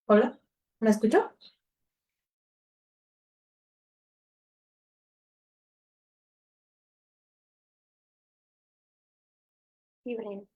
Hola, ¿me escuchó? Sí, Bren.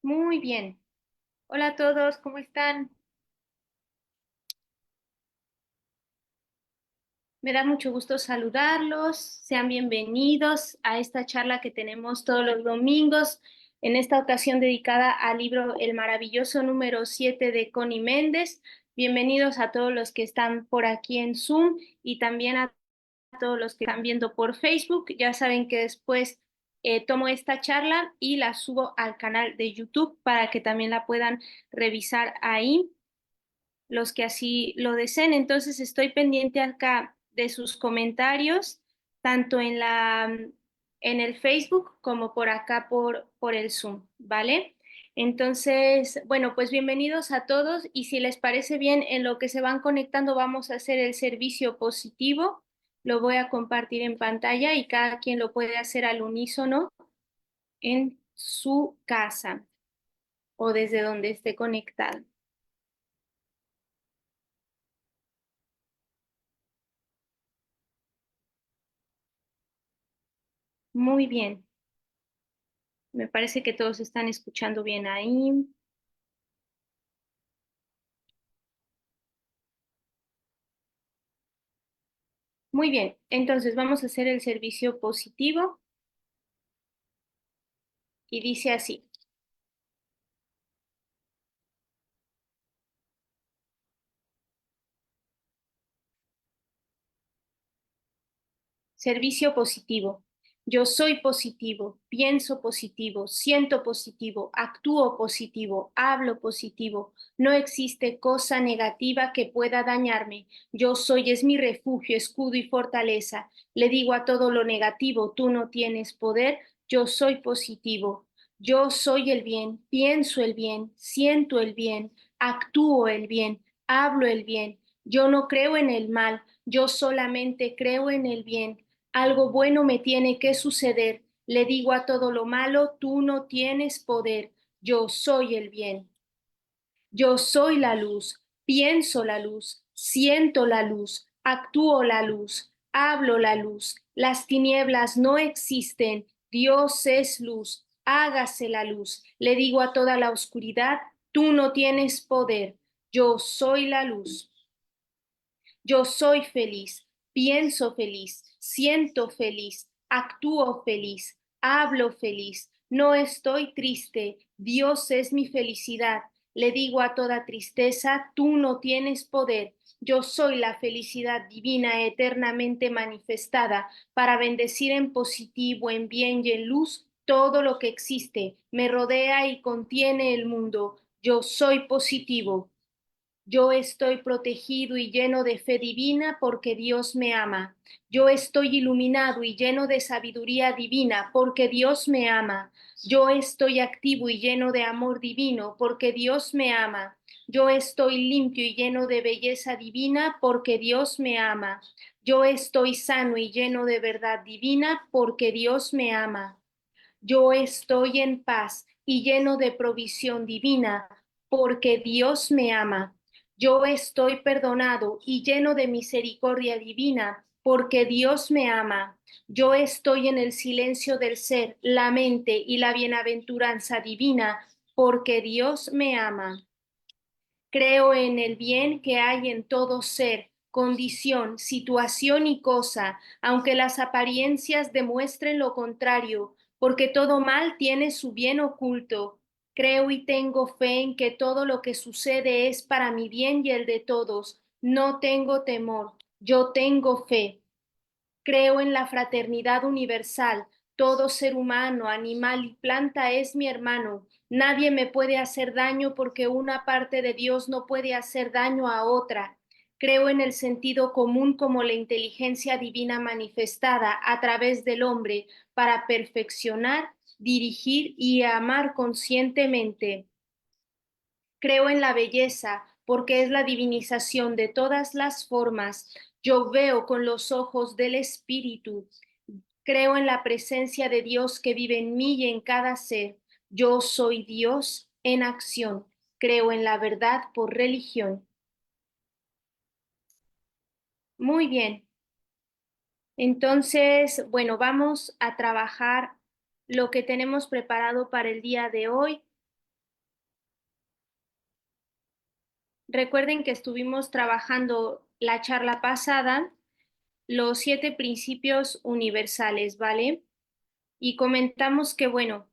Muy bien. Hola a todos, ¿cómo están? Me da mucho gusto saludarlos. Sean bienvenidos a esta charla que tenemos todos los domingos, en esta ocasión dedicada al libro El maravilloso número 7 de Connie Méndez. Bienvenidos a todos los que están por aquí en Zoom y también a todos los que están viendo por Facebook. Ya saben que después tomo esta charla y la subo al canal de YouTube para que también la puedan revisar ahí, los que así lo deseen. Entonces estoy pendiente acá de sus comentarios, tanto en el Facebook como por acá por el Zoom, ¿vale? Entonces, bueno, pues bienvenidos a todos y si les parece bien, en lo que se van conectando vamos a hacer el servicio positivo. Lo voy a compartir en pantalla y cada quien lo puede hacer al unísono en su casa o desde donde esté conectado. Muy bien. Me parece que todos están escuchando bien ahí. Muy bien, entonces vamos a hacer el servicio positivo y dice así. Servicio positivo. Yo soy positivo, pienso positivo, siento positivo, actúo positivo, hablo positivo. No existe cosa negativa que pueda dañarme. Yo soy es mi refugio, escudo y fortaleza. Le digo a todo lo negativo, tú no tienes poder. Yo soy positivo. Yo soy el bien, pienso el bien, siento el bien, actúo el bien, hablo el bien. Yo no creo en el mal, yo solamente creo en el bien. Algo bueno me tiene que suceder. Le digo a todo lo malo, tú no tienes poder. Yo soy el bien. Yo soy la luz. Pienso la luz. Siento la luz. Actúo la luz. Hablo la luz. Las tinieblas no existen. Dios es luz. Hágase la luz. Le digo a toda la oscuridad, tú no tienes poder. Yo soy la luz. Yo soy feliz, pienso feliz, siento feliz, actúo feliz, hablo feliz, no estoy triste, Dios es mi felicidad. Le digo a toda tristeza, tú no tienes poder. Yo soy la felicidad divina eternamente manifestada para bendecir en positivo, en bien y en luz todo lo que existe, me rodea y contiene el mundo. Yo soy positivo. Yo estoy protegido y lleno de fe divina porque Dios me ama. Yo estoy iluminado y lleno de sabiduría divina porque Dios me ama. Yo estoy activo y lleno de amor divino porque Dios me ama. Yo estoy limpio y lleno de belleza divina porque Dios me ama. Yo estoy sano y lleno de verdad divina porque Dios me ama. Yo estoy en paz y lleno de provisión divina, porque Dios me ama. Yo estoy perdonado y lleno de misericordia divina, porque Dios me ama. Yo estoy en el silencio del ser, la mente y la bienaventuranza divina, porque Dios me ama. Creo en el bien que hay en todo ser, condición, situación y cosa, aunque las apariencias demuestren lo contrario, porque todo mal tiene su bien oculto. Creo y tengo fe en que todo lo que sucede es para mi bien y el de todos. No tengo temor, yo tengo fe. Creo en la fraternidad universal. Todo ser humano, animal y planta es mi hermano. Nadie me puede hacer daño porque una parte de Dios no puede hacer daño a otra. Creo en el sentido común como la inteligencia divina manifestada a través del hombre para perfeccionar, dirigir y amar conscientemente. Creo en la belleza porque es la divinización de todas las formas. Yo veo con los ojos del Espíritu. Creo en la presencia de Dios que vive en mí y en cada ser. Yo soy Dios en acción. Creo en la verdad por religión. Muy bien. Entonces, bueno, vamos a trabajar lo que tenemos preparado para el día de hoy. recuerden que estuvimos trabajando la charla pasada los 7 principios universales, ¿vale? Y comentamos que, bueno,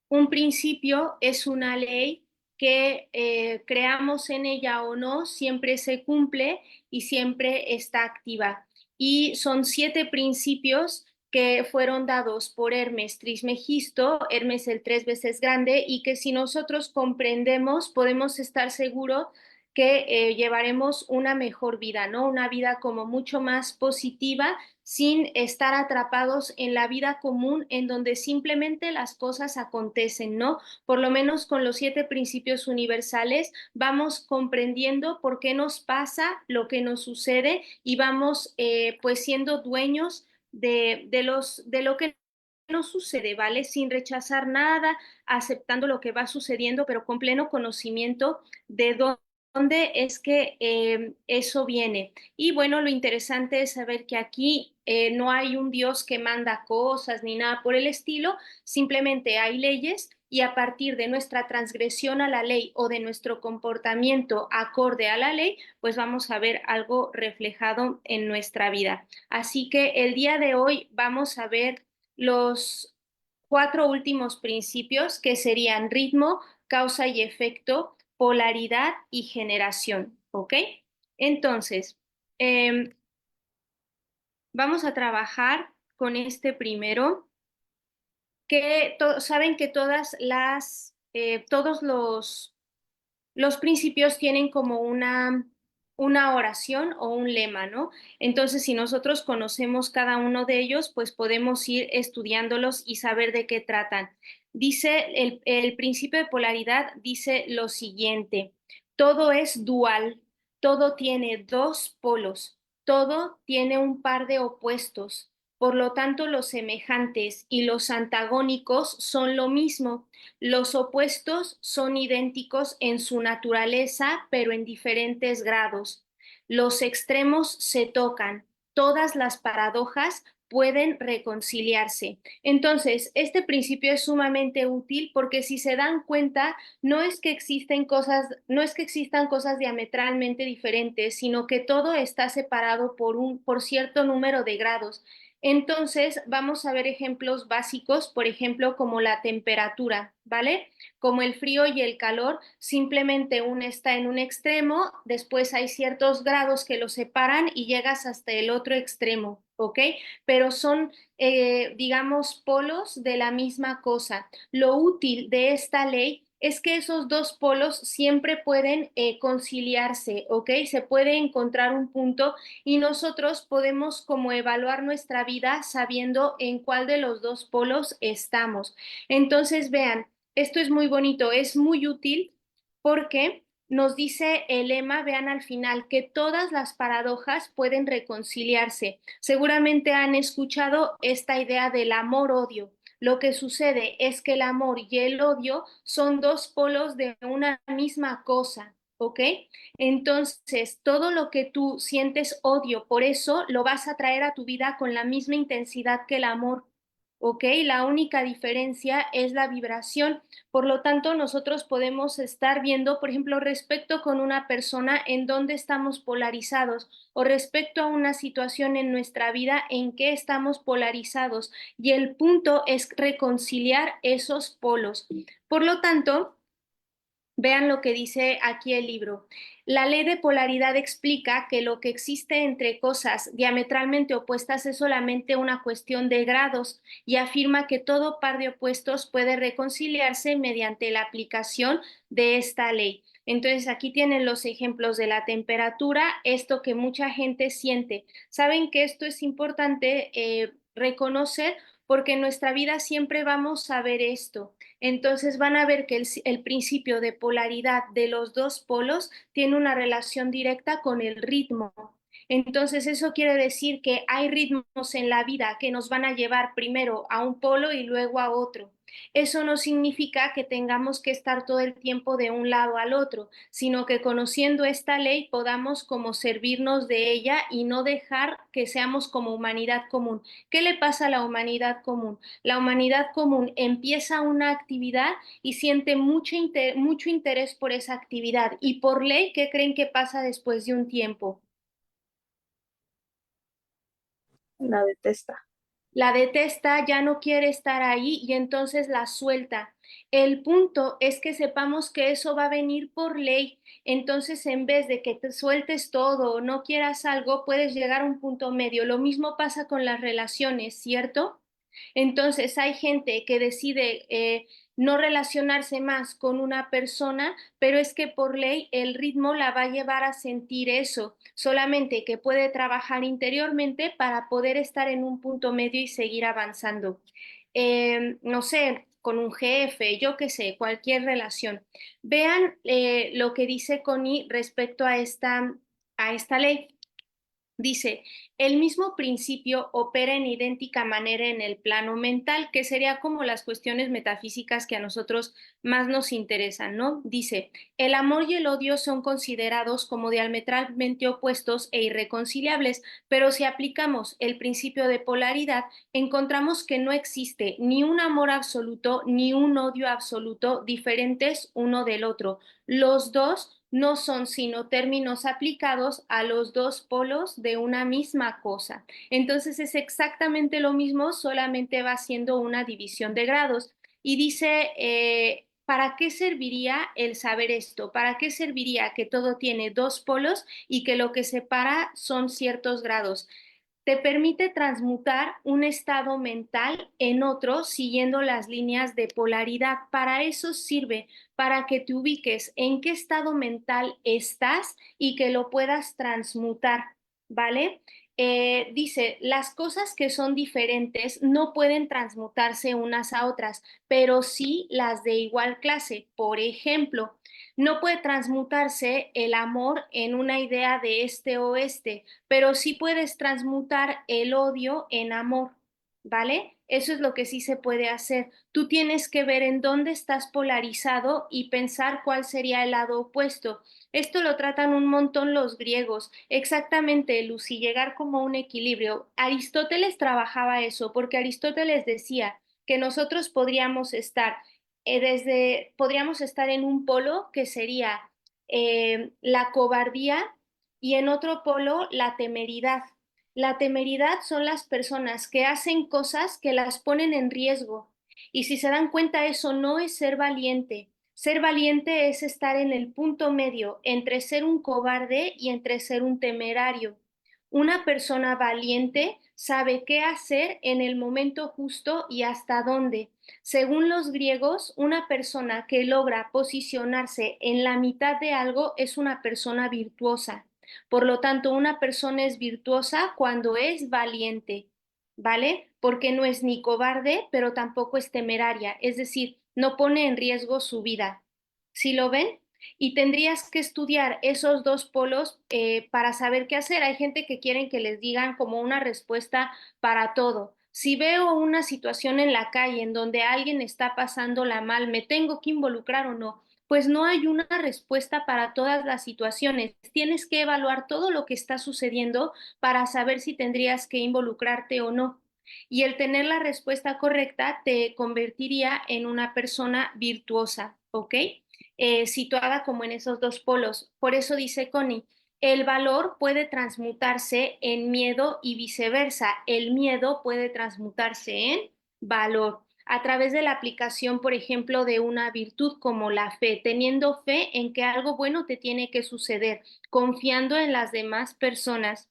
un principio es una ley que creamos en ella o no, siempre se cumple y siempre está activa. Y son 7 principios que fueron dados por Hermes Trismegisto, Hermes el 3 veces grande, y que si nosotros comprendemos, podemos estar seguros que llevaremos una mejor vida, ¿no? Una vida como mucho más positiva, sin estar atrapados en la vida común en donde simplemente las cosas acontecen, ¿no? Por lo menos con los 7 principios universales vamos comprendiendo por qué nos pasa lo que nos sucede y vamos pues siendo dueños de lo que nos sucede, ¿vale? Sin rechazar nada, aceptando lo que va sucediendo, pero con pleno conocimiento de dónde es que eso viene. Y bueno, lo interesante es saber que aquí no hay un Dios que manda cosas ni nada por el estilo, simplemente hay leyes y a partir de nuestra transgresión a la ley o de nuestro comportamiento acorde a la ley, pues vamos a ver algo reflejado en nuestra vida. Así que el día de hoy vamos a ver los 4 últimos principios que serían ritmo, causa y efecto, polaridad y generación, ¿ok? Entonces, eh, vamos a trabajar con este primero, que saben que todos los principios tienen como una oración o un lema, ¿no? Entonces, si nosotros conocemos cada uno de ellos, pues podemos ir estudiándolos y saber de qué tratan. Dice, el principio de polaridad dice lo siguiente: todo es dual, todo tiene dos polos, todo tiene un par de opuestos. Por lo tanto, los semejantes y los antagónicos son lo mismo. Los opuestos son idénticos en su naturaleza, pero en diferentes grados. Los extremos se tocan. Todas las paradojas pueden reconciliarse. Entonces, este principio es sumamente útil porque si se dan cuenta, no es que existan cosas diametralmente diferentes, sino que todo está separado por cierto número de grados. Entonces, vamos a ver ejemplos básicos, por ejemplo, como la temperatura, ¿vale? Como el frío y el calor, simplemente uno está en un extremo, después hay ciertos grados que lo separan y llegas hasta el otro extremo, ¿ok? Pero son, digamos, polos de la misma cosa. Lo útil de esta ley es que esos dos polos siempre pueden conciliarse, ¿ok? Se puede encontrar un punto y nosotros podemos como evaluar nuestra vida sabiendo en cuál de los dos polos estamos. Entonces, vean, esto es muy bonito, es muy útil porque nos dice el lema, vean al final, que todas las paradojas pueden reconciliarse. Seguramente han escuchado esta idea del amor-odio. Lo que sucede es que el amor y el odio son dos polos de una misma cosa, ¿ok? Entonces, todo lo que tú sientes odio, por eso lo vas a traer a tu vida con la misma intensidad que el amor, ¿ok? La única diferencia es la vibración. Por lo tanto, nosotros podemos estar viendo, por ejemplo, respecto con una persona en dónde estamos polarizados o respecto a una situación en nuestra vida en qué estamos polarizados. Y el punto es reconciliar esos polos. Por lo tanto, vean lo que dice aquí el libro. La ley de polaridad explica que lo que existe entre cosas diametralmente opuestas es solamente una cuestión de grados y afirma que todo par de opuestos puede reconciliarse mediante la aplicación de esta ley. Entonces aquí tienen los ejemplos de la temperatura, esto que mucha gente siente. Saben que esto es importante reconocer porque en nuestra vida siempre vamos a ver esto. Entonces van a ver que el principio de polaridad de los dos polos tiene una relación directa con el ritmo. Entonces, eso quiere decir que hay ritmos en la vida que nos van a llevar primero a un polo y luego a otro. Eso no significa que tengamos que estar todo el tiempo de un lado al otro, sino que conociendo esta ley podamos como servirnos de ella y no dejar que seamos como humanidad común. ¿Qué le pasa a la humanidad común? La humanidad común empieza una actividad y siente mucho interés por esa actividad y por ley, ¿qué creen que pasa después de un tiempo? La detesta. La detesta, ya no quiere estar ahí y entonces la suelta. El punto es que sepamos que eso va a venir por ley. Entonces, en vez de que te sueltes todo o no quieras algo, puedes llegar a un punto medio. Lo mismo pasa con las relaciones, ¿cierto? Entonces, hay gente que decide no relacionarse más con una persona, pero es que por ley el ritmo la va a llevar a sentir eso, solamente que puede trabajar interiormente para poder estar en un punto medio y seguir avanzando. No sé, con un jefe, yo qué sé, cualquier relación. Vean lo que dice Connie respecto a esta ley. Dice, el mismo principio opera en idéntica manera en el plano mental, que sería como las cuestiones metafísicas que a nosotros más nos interesan, ¿no? Dice, el amor y el odio son considerados como diametralmente opuestos e irreconciliables, pero si aplicamos el principio de polaridad, encontramos que no existe ni un amor absoluto ni un odio absoluto diferentes uno del otro. Los dos no son sino términos aplicados a los dos polos de una misma cosa. Entonces es exactamente lo mismo, solamente va siendo una división de grados. Y dice, ¿para qué serviría el saber esto? ¿Para qué serviría que todo tiene dos polos y que lo que separa son ciertos grados? Te permite transmutar un estado mental en otro siguiendo las líneas de polaridad. Para eso sirve, para que te ubiques en qué estado mental estás y que lo puedas transmutar, ¿vale? Dice, las cosas que son diferentes no pueden transmutarse unas a otras, pero sí las de igual clase. Por ejemplo, no puede transmutarse el amor en una idea de este-oeste, pero sí puedes transmutar el odio en amor, ¿vale? Eso es lo que sí se puede hacer. Tú tienes que ver en dónde estás polarizado y pensar cuál sería el lado opuesto. Esto lo tratan un montón los griegos. Exactamente, Lucy, llegar como a un equilibrio. Aristóteles trabajaba eso, porque Aristóteles decía que nosotros podríamos estar en un polo que sería la cobardía y en otro polo la temeridad. La temeridad son las personas que hacen cosas que las ponen en riesgo. Y si se dan cuenta, eso no es ser valiente. Ser valiente es estar en el punto medio entre ser un cobarde y entre ser un temerario. Una persona valiente sabe qué hacer en el momento justo y hasta dónde. Según los griegos, una persona que logra posicionarse en la mitad de algo es una persona virtuosa. Por lo tanto, una persona es virtuosa cuando es valiente, ¿vale? Porque no es ni cobarde, pero tampoco es temeraria, es decir, no pone en riesgo su vida. ¿Sí lo ven? Y tendrías que estudiar esos dos polos para saber qué hacer. Hay gente que quieren que les digan como una respuesta para todo. Si veo una situación en la calle en donde alguien está pasándola mal, ¿me tengo que involucrar o no? Pues no hay una respuesta para todas las situaciones. Tienes que evaluar todo lo que está sucediendo para saber si tendrías que involucrarte o no. Y el tener la respuesta correcta te convertiría en una persona virtuosa, ¿ok? Situada como en esos dos polos. Por eso dice Connie, el valor puede transmutarse en miedo y viceversa. El miedo puede transmutarse en valor a través de la aplicación, por ejemplo, de una virtud como la fe, teniendo fe en que algo bueno te tiene que suceder, confiando en las demás personas.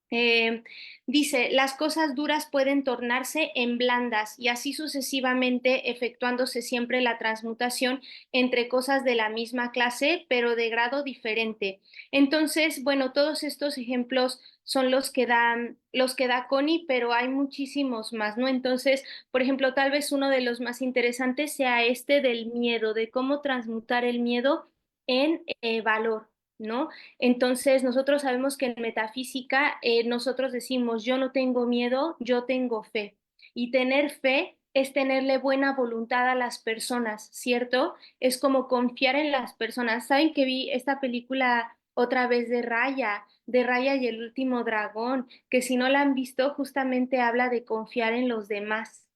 Eh, Dice, las cosas duras pueden tornarse en blandas y así sucesivamente, efectuándose siempre la transmutación entre cosas de la misma clase, pero de grado diferente. Entonces, bueno, todos estos ejemplos son los que da Connie, pero hay muchísimos más, ¿no? Entonces, por ejemplo, tal vez uno de los más interesantes sea este del miedo, de cómo transmutar el miedo en valor. ¿no? Entonces, nosotros sabemos que en metafísica nosotros decimos, yo no tengo miedo, yo tengo fe. Y tener fe es tenerle buena voluntad a las personas, ¿cierto? Es como confiar en las personas. ¿Saben que vi esta película otra vez de Raya y el último dragón? Que si no la han visto, justamente habla de confiar en los demás.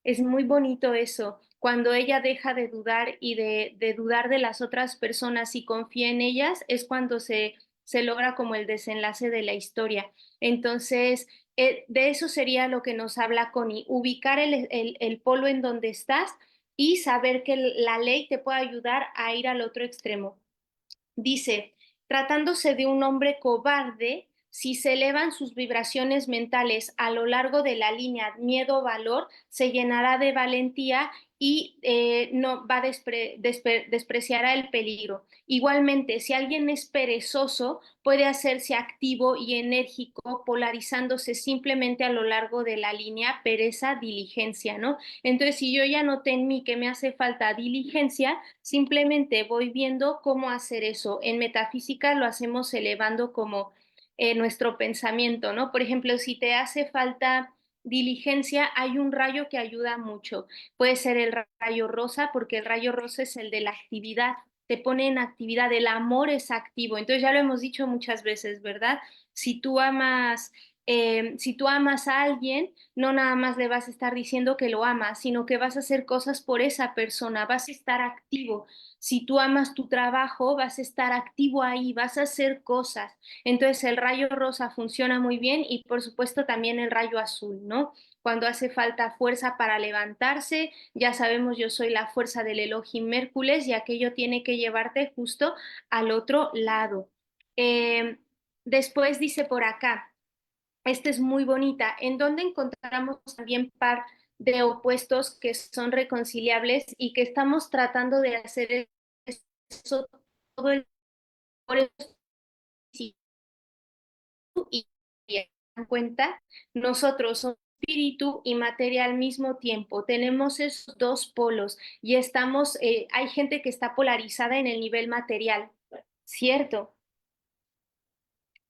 Es muy bonito eso, cuando ella deja de dudar y de dudar de las otras personas y confía en ellas, es cuando se logra como el desenlace de la historia. Entonces, de eso sería lo que nos habla Connie, ubicar el polo en donde estás y saber que la ley te puede ayudar a ir al otro extremo. Dice, tratándose de un hombre cobarde, si se elevan sus vibraciones mentales a lo largo de la línea miedo-valor, se llenará de valentía y no va a despreciará el peligro. Igualmente, si alguien es perezoso, puede hacerse activo y enérgico, polarizándose simplemente a lo largo de la línea pereza-diligencia, ¿no? Entonces, si yo ya noté en mí que me hace falta diligencia, simplemente voy viendo cómo hacer eso. En metafísica lo hacemos elevando como nuestro pensamiento, ¿no? Por ejemplo, si te hace falta diligencia, hay un rayo que ayuda mucho. Puede ser el rayo rosa, porque el rayo rosa es el de la actividad, te pone en actividad, el amor es activo. Entonces ya lo hemos dicho muchas veces, ¿verdad? Si tú amas a alguien, no nada más le vas a estar diciendo que lo amas, sino que vas a hacer cosas por esa persona, vas a estar activo. Si tú amas tu trabajo, vas a estar activo ahí, vas a hacer cosas. Entonces el rayo rosa funciona muy bien y por supuesto también el rayo azul, ¿no? Cuando hace falta fuerza para levantarse, ya sabemos, yo soy la fuerza del Elohim Mércules y aquello tiene que llevarte justo al otro lado. Eh, Después dice por acá, esta es muy bonita, en donde encontramos también par de opuestos que son reconciliables y que estamos tratando de hacer eso todo el por eso, si tú y dan cuenta, nosotros somos espíritu y materia al mismo tiempo. Tenemos esos dos polos y hay gente que está polarizada en el nivel material, ¿cierto?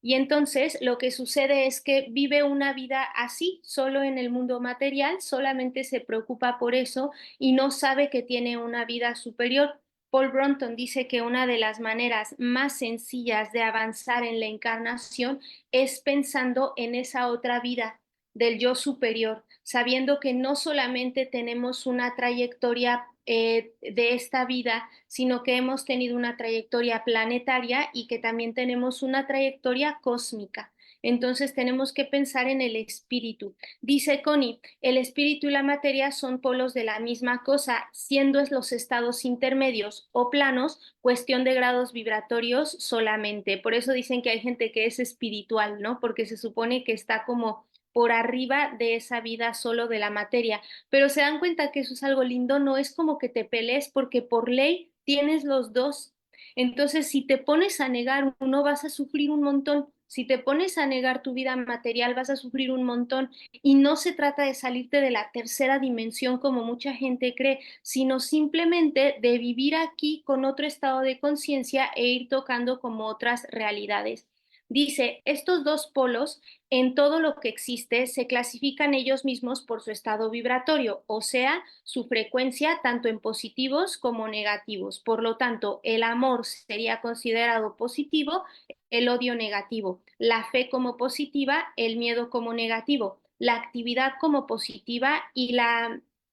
Y entonces lo que sucede es que vive una vida así, solo en el mundo material, solamente se preocupa por eso y no sabe que tiene una vida superior. Paul Brunton dice que una de las maneras más sencillas de avanzar en la encarnación es pensando en esa otra vida del yo superior, sabiendo que no solamente tenemos una trayectoria de esta vida, sino que hemos tenido una trayectoria planetaria y que también tenemos una trayectoria cósmica. Entonces tenemos que pensar en el espíritu. Dice Connie, el espíritu y la materia son polos de la misma cosa, siendo los estados intermedios o planos cuestión de grados vibratorios solamente. Por eso dicen que hay gente que es espiritual, ¿no? Porque se supone que está como por arriba de esa vida solo de la materia, pero se dan cuenta que eso es algo lindo, no es como que te pelees porque por ley tienes los dos. Entonces, si te pones a negar uno, vas a sufrir un montón. Si te pones a negar tu vida material, vas a sufrir un montón. Y no se trata de salirte de la tercera dimensión como mucha gente cree, sino simplemente de vivir aquí con otro estado de conciencia e ir tocando como otras realidades. Dice, estos dos polos en todo lo que existe se clasifican ellos mismos por su estado vibratorio, o sea, su frecuencia tanto en positivos como negativos. Por lo tanto, el amor sería considerado positivo, el odio negativo, la fe como positiva, el miedo como negativo, la actividad como positiva y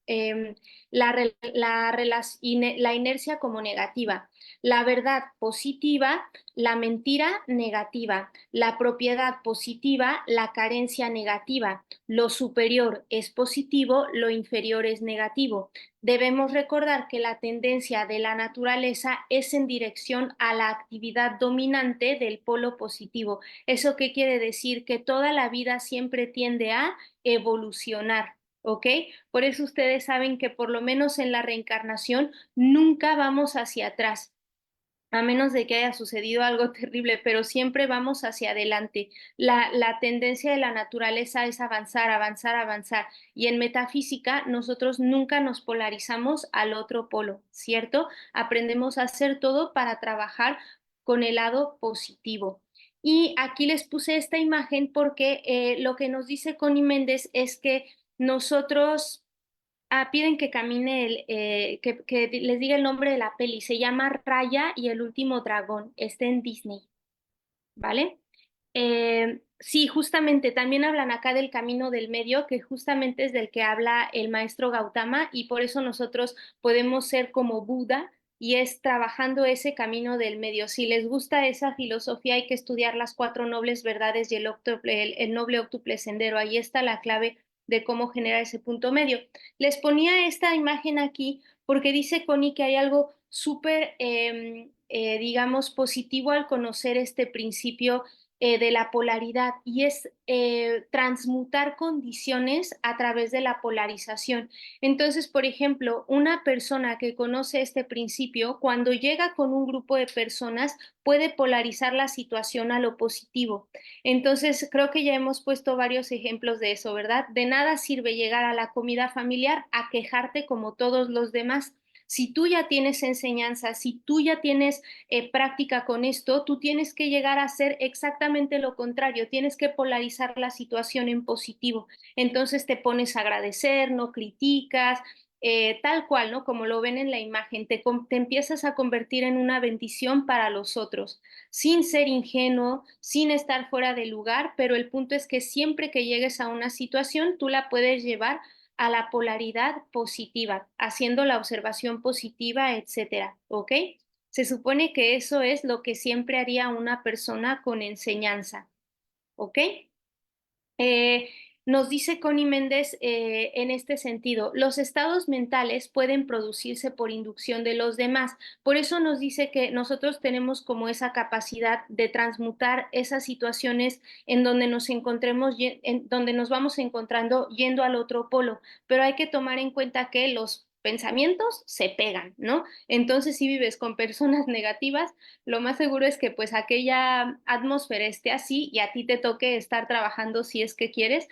eh, la inercia como negativa, la verdad positiva, la mentira negativa, la propiedad positiva, la carencia negativa, lo superior es positivo, lo inferior es negativo. Debemos recordar que la tendencia de la naturaleza es en dirección a la actividad dominante del polo positivo. ¿Eso qué quiere decir? Que toda la vida siempre tiende a evolucionar. ¿Ok? Por eso ustedes saben que por lo menos en la reencarnación nunca vamos hacia atrás, a menos de que haya sucedido algo terrible, pero siempre vamos hacia adelante. La tendencia de la naturaleza es avanzar, avanzar, avanzar. Y en metafísica nosotros nunca nos polarizamos al otro polo, ¿cierto? Aprendemos a hacer todo para trabajar con el lado positivo. Y aquí les puse esta imagen porque lo que nos dice Connie Méndez es que nosotros piden que camine, que les diga el nombre de la peli. Se llama Raya y el último dragón. Está en Disney, ¿vale? Sí, justamente también hablan acá del camino del medio, que justamente es del que habla el maestro Gautama, y por eso nosotros podemos ser como Buda, y es trabajando ese camino del medio. Si les gusta esa filosofía, hay que estudiar las cuatro nobles verdades y el noble óctuple sendero. Ahí está la clave de cómo generar ese punto medio. Les ponía esta imagen aquí porque dice Connie que hay algo súper, digamos, positivo al conocer este principio de la polaridad, y es transmutar condiciones a través de la polarización. Entonces, por ejemplo, una persona que conoce este principio, cuando llega con un grupo de personas, puede polarizar la situación a lo positivo. Entonces, creo que ya hemos puesto varios ejemplos de eso, ¿verdad? De nada sirve llegar a la comida familiar a quejarte como todos los demás. Si tú ya tienes enseñanza, si tú ya tienes práctica con esto, tú tienes que llegar a hacer exactamente lo contrario, tienes que polarizar la situación en positivo. Entonces te pones a agradecer, no criticas, tal cual, ¿no? Como lo ven en la imagen, te empiezas a convertir en una bendición para los otros, sin ser ingenuo, sin estar fuera de lugar, pero el punto es que siempre que llegues a una situación, tú la puedes llevar a la polaridad positiva, haciendo la observación positiva, etcétera, ¿ok? Se supone que eso es lo que siempre haría una persona con enseñanza, ¿ok? Eh, Nos dice Connie Méndez en este sentido, los estados mentales pueden producirse por inducción de los demás. Por eso nos dice que nosotros tenemos como esa capacidad de transmutar esas situaciones en donde nos encontremos, en donde nos vamos encontrando yendo al otro polo. Pero hay que tomar en cuenta que los pensamientos se pegan, ¿no? Entonces, si vives con personas negativas, lo más seguro es que pues aquella atmósfera esté así y a ti te toque estar trabajando si es que quieres,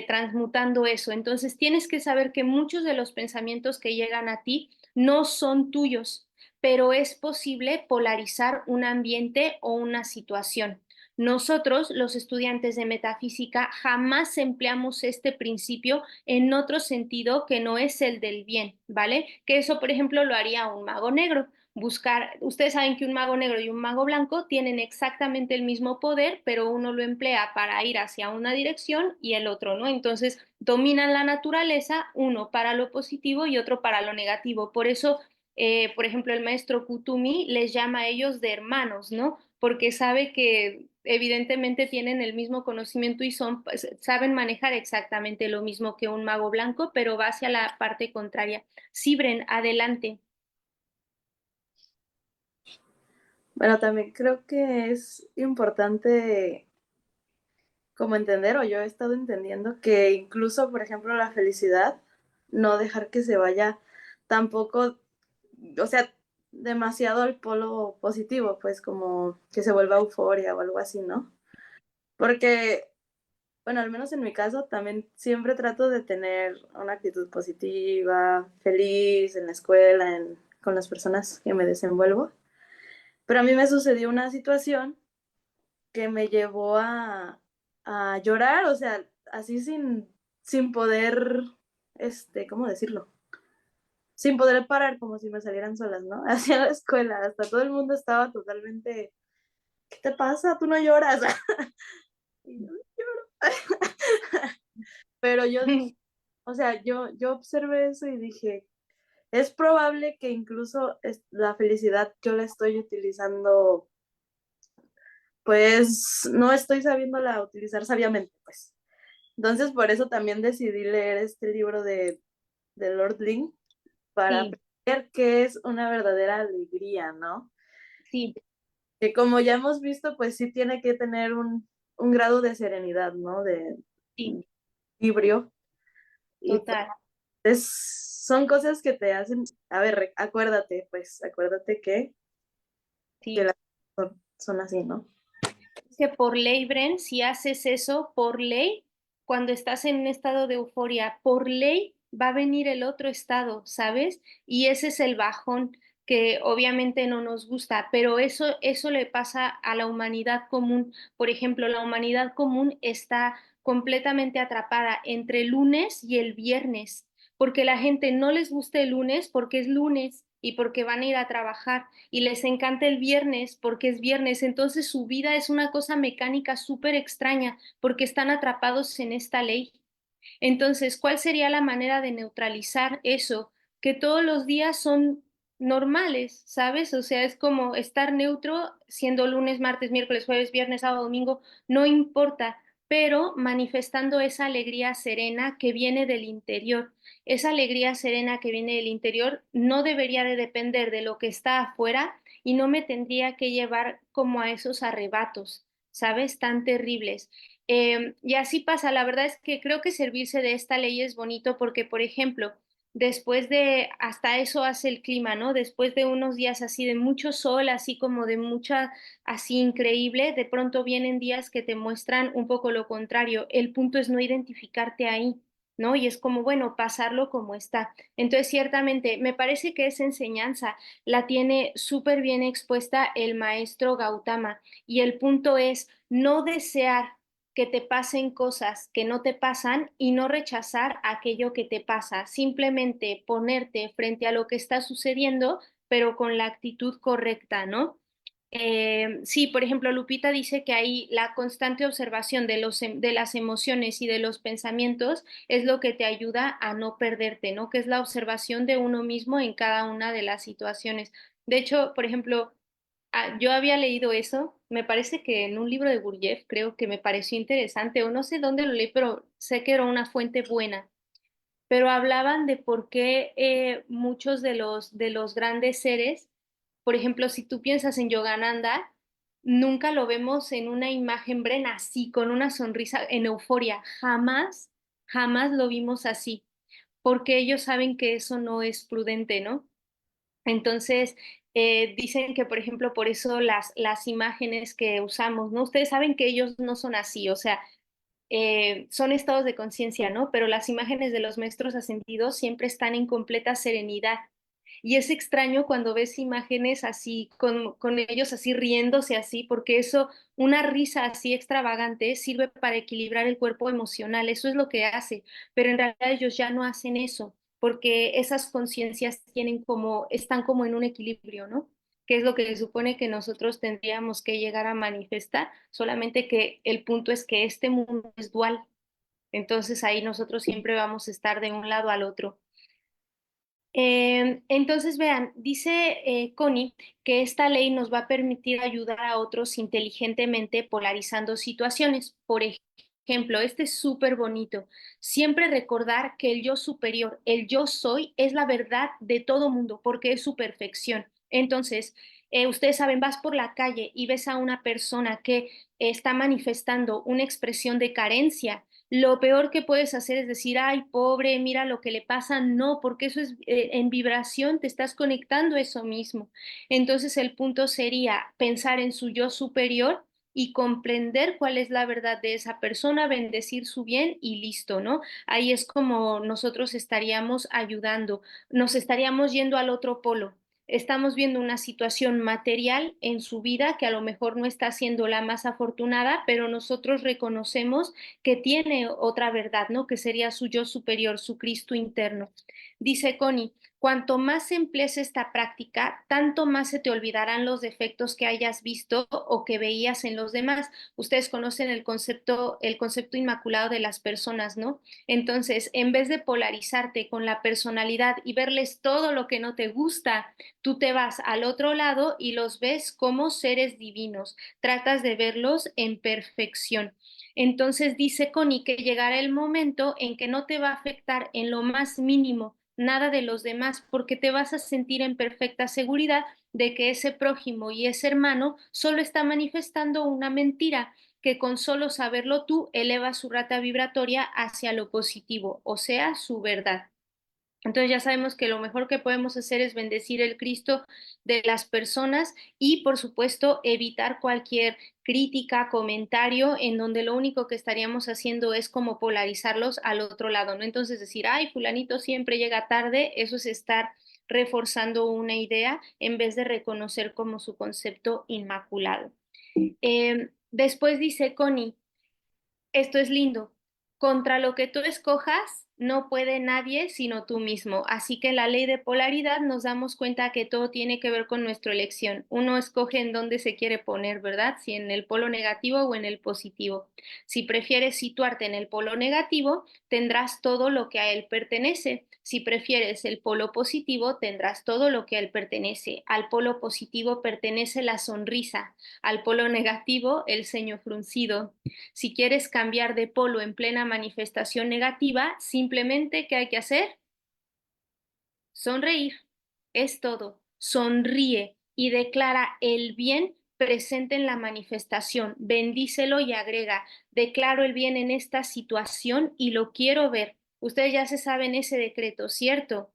transmutando eso. Entonces tienes que saber que muchos de los pensamientos que llegan a ti no son tuyos, pero es posible polarizar un ambiente o una situación. Nosotros, los estudiantes de metafísica, jamás empleamos este principio en otro sentido que no es el del bien, ¿vale? Que eso, por ejemplo, lo haría un mago negro buscar, ustedes saben que un mago negro y un mago blanco tienen exactamente el mismo poder, pero uno lo emplea para ir hacia una dirección y el otro no. Entonces, dominan la naturaleza, uno para lo positivo y otro para lo negativo. Por eso, por ejemplo, el maestro Kutumi les llama a ellos de hermanos, ¿no? Porque sabe que evidentemente tienen el mismo conocimiento y son, pues, saben manejar exactamente lo mismo que un mago blanco, pero va hacia la parte contraria. Sibren, adelante. Bueno, también creo que es importante como entender, o yo he estado entendiendo, que incluso, por ejemplo, la felicidad, no dejar que se vaya tampoco, o sea, demasiado al polo positivo, pues como que se vuelva euforia o algo así, ¿no? Porque, bueno, al menos en mi caso, también siempre trato de tener una actitud positiva, feliz en la escuela, con las personas que me desenvuelvo. Pero a mí me sucedió una situación que me llevó a llorar, o sea, así sin poder, ¿cómo decirlo? Sin poder parar, como si me salieran solas, ¿no? Hacia la escuela, hasta todo el mundo estaba totalmente, ¿qué te pasa? Tú no lloras. Y yo lloro. Pero yo dije, o sea, yo observé eso y dije, es probable que incluso la felicidad yo la estoy utilizando, pues no estoy sabiéndola utilizar sabiamente, pues. Entonces, por eso también decidí leer este libro de Lord Ling para Sí, ver qué es una verdadera alegría, ¿no? sí, Que como ya hemos visto, pues sí tiene que tener un grado de serenidad, ¿no? De sí, equilibrio. Y pues total. son cosas que te hacen, a ver, acuérdate, pues acuérdate que Sí. las son así, ¿no? Es que por ley, Bren, si haces eso, por ley, cuando estás en un estado de euforia, por ley va a venir el otro estado, ¿sabes? Y ese es el bajón. que obviamente no nos gusta, pero eso le pasa a la humanidad común. Por ejemplo, la humanidad común está completamente atrapada entre el lunes y el viernes, porque la gente no les gusta el lunes porque es lunes y porque van a ir a trabajar y les encanta el viernes porque es viernes. Entonces su vida es una cosa mecánica súper extraña porque están atrapados en esta ley. Entonces, ¿cuál sería la manera de neutralizar eso? Que todos los días son normales, ¿sabes? O sea, es como estar neutro siendo lunes, martes, miércoles, jueves, viernes, sábado, domingo, no importa, pero manifestando esa alegría serena que viene del interior. Esa alegría serena que viene del interior no debería de depender de lo que está afuera y no me tendría que llevar como a esos arrebatos, ¿sabes? Tan terribles. Y así pasa, la verdad es que creo que servirse de esta ley es bonito porque, por ejemplo, después de, hasta eso hace el clima, ¿no? Después de unos días así de mucho sol, así como de mucha, así increíble, de pronto vienen días que te muestran un poco lo contrario. El punto es no identificarte ahí, ¿no? Y es como, bueno, pasarlo como está. Entonces, ciertamente, me parece que esa enseñanza la tiene súper bien expuesta el maestro Gautama y el punto es no desear que te pasen cosas que no te pasan y no rechazar aquello que te pasa, simplemente ponerte frente a lo que está sucediendo, pero con la actitud correcta, ¿no? Sí, por ejemplo, Lupita dice que ahí la constante observación de de las emociones y de los pensamientos es lo que te ayuda a no perderte, ¿no? Que es la observación de uno mismo en cada una de las situaciones. De hecho, por ejemplo, yo había leído eso, me parece que en un libro de Gurdjieff, creo que me pareció interesante, o no sé dónde lo leí, pero sé que era una fuente buena. Pero hablaban de por qué muchos de los grandes seres, por ejemplo, si tú piensas en Yogananda, nunca lo vemos en una imagen brena, así, con una sonrisa en euforia. Jamás, jamás lo vimos así, porque ellos saben que eso no es prudente, ¿no? Entonces, dicen que, por ejemplo, por eso las imágenes que usamos, ¿no? Ustedes saben que ellos no son así, o sea, son estados de conciencia, ¿no? Pero las imágenes de los maestros ascendidos siempre están en completa serenidad. Y es extraño cuando ves imágenes así, con ellos así riéndose así, porque eso, una risa así extravagante sirve para equilibrar el cuerpo emocional, eso es lo que hace, pero en realidad ellos ya no hacen eso, porque esas conciencias tienen como, están como en un equilibrio, ¿no? Que es lo que se supone que nosotros tendríamos que llegar a manifestar, solamente que el punto es que este mundo es dual, entonces ahí nosotros siempre vamos a estar de un lado al otro. Entonces, vean, dice Connie que esta ley nos va a permitir ayudar a otros inteligentemente polarizando situaciones. Por ejemplo, este es súper bonito. Siempre recordar que el yo superior, el yo soy, es la verdad de todo mundo porque es su perfección. Entonces, ustedes saben, vas por la calle y ves a una persona que está manifestando una expresión de carencia. Lo peor que puedes hacer es decir, ay, pobre, mira lo que le pasa. No, porque eso es en vibración, te estás conectando a eso mismo. Entonces el punto sería pensar en su yo superior y comprender cuál es la verdad de esa persona, bendecir su bien y listo, ¿no? Ahí es como nosotros estaríamos ayudando, nos estaríamos yendo al otro polo. Estamos viendo una situación material en su vida que a lo mejor no está siendo la más afortunada, pero nosotros reconocemos que tiene otra verdad, ¿no? Que sería su yo superior, su Cristo interno. Dice Connie, cuanto más emplees esta práctica, tanto más se te olvidarán los defectos que hayas visto o que veías en los demás. Ustedes conocen el concepto inmaculado de las personas, ¿no? Entonces, en vez de polarizarte con la personalidad y verles todo lo que no te gusta, tú te vas al otro lado y los ves como seres divinos. Tratas de verlos en perfección. Entonces dice Connie que llegará el momento en que no te va a afectar en lo más mínimo nada de los demás, porque te vas a sentir en perfecta seguridad de que ese prójimo y ese hermano solo está manifestando una mentira, que con solo saberlo tú eleva su rata vibratoria hacia lo positivo, o sea, su verdad. Entonces ya sabemos que lo mejor que podemos hacer es bendecir el Cristo de las personas y, por supuesto, evitar cualquier crítica, comentario en donde lo único que estaríamos haciendo es como polarizarlos al otro lado, ¿no? Entonces decir, ay, fulanito siempre llega tarde, eso es estar reforzando una idea en vez de reconocer como su concepto inmaculado. Después dice Connie, esto es lindo. Contra lo que tú escojas, no puede nadie sino tú mismo. Así que en la ley de polaridad nos damos cuenta que todo tiene que ver con nuestra elección. Uno escoge en dónde se quiere poner, ¿verdad? Si en el polo negativo o en el positivo. Si prefieres situarte en el polo negativo, tendrás todo lo que a él pertenece. Si prefieres el polo positivo, tendrás todo lo que a él pertenece. Al polo positivo pertenece la sonrisa, al polo negativo el ceño fruncido. Si quieres cambiar de polo en plena manifestación negativa, simplemente, ¿qué hay que hacer? Sonreír. Es todo. Sonríe y declara el bien presente en la manifestación. Bendícelo y agrega, declaro el bien en esta situación y lo quiero ver. Ustedes ya se saben ese decreto, ¿cierto?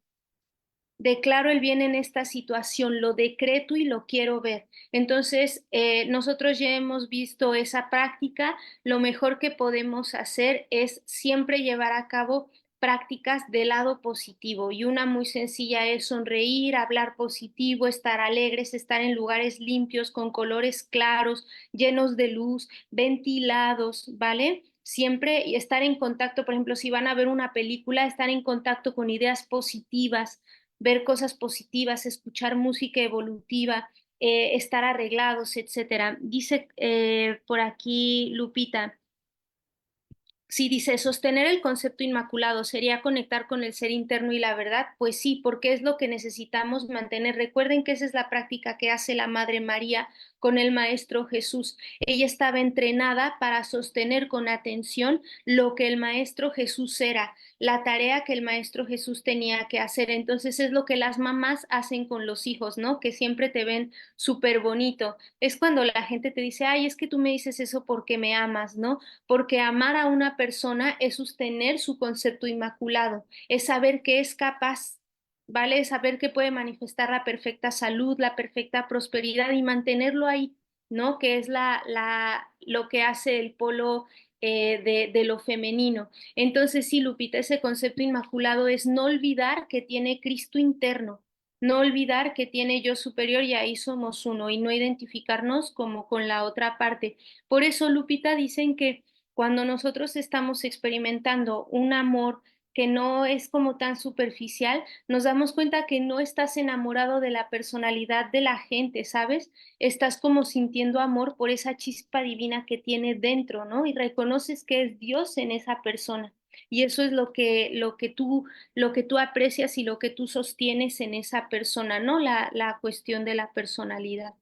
Declaro el bien en esta situación, lo decreto y lo quiero ver. Entonces, nosotros ya hemos visto esa práctica. Lo mejor que podemos hacer es siempre llevar a cabo prácticas del lado positivo y una muy sencilla es sonreír, hablar positivo, estar alegres, estar en lugares limpios, con colores claros, llenos de luz, ventilados, ¿vale? Siempre estar en contacto, por ejemplo, si van a ver una película, estar en contacto con ideas positivas, ver cosas positivas, escuchar música evolutiva, estar arreglados, etcétera. Dice por aquí Lupita, si dice sostener el concepto inmaculado sería conectar con el ser interno y la verdad, pues sí, porque es lo que necesitamos mantener. Recuerden que esa es la práctica que hace la Madre María con el Maestro Jesús. Ella estaba entrenada para sostener con atención lo que el Maestro Jesús era, la tarea que el Maestro Jesús tenía que hacer. Entonces es lo que las mamás hacen con los hijos, ¿no? Que siempre te ven súper bonito. Es cuando la gente te dice, ay, es que tú me dices eso porque me amas, ¿no? Porque amar a una persona es sostener su concepto inmaculado, es saber que es capaz, ¿vale? Es saber que puede manifestar la perfecta salud, la perfecta prosperidad y mantenerlo ahí, ¿no? Que es lo que hace el polo de lo femenino. Entonces, sí, Lupita, ese concepto inmaculado es no olvidar que tiene Cristo interno, no olvidar que tiene yo superior y ahí somos uno y no identificarnos como con la otra parte. Por eso, Lupita, dicen que cuando nosotros estamos experimentando un amor que no es como tan superficial, nos damos cuenta que no estás enamorado de la personalidad de la gente, ¿sabes? Estás como sintiendo amor por esa chispa divina que tiene dentro, ¿no? Y reconoces que es Dios en esa persona. Y eso es lo que tú aprecias y lo que tú sostienes en esa persona, ¿no? La cuestión de la personalidad.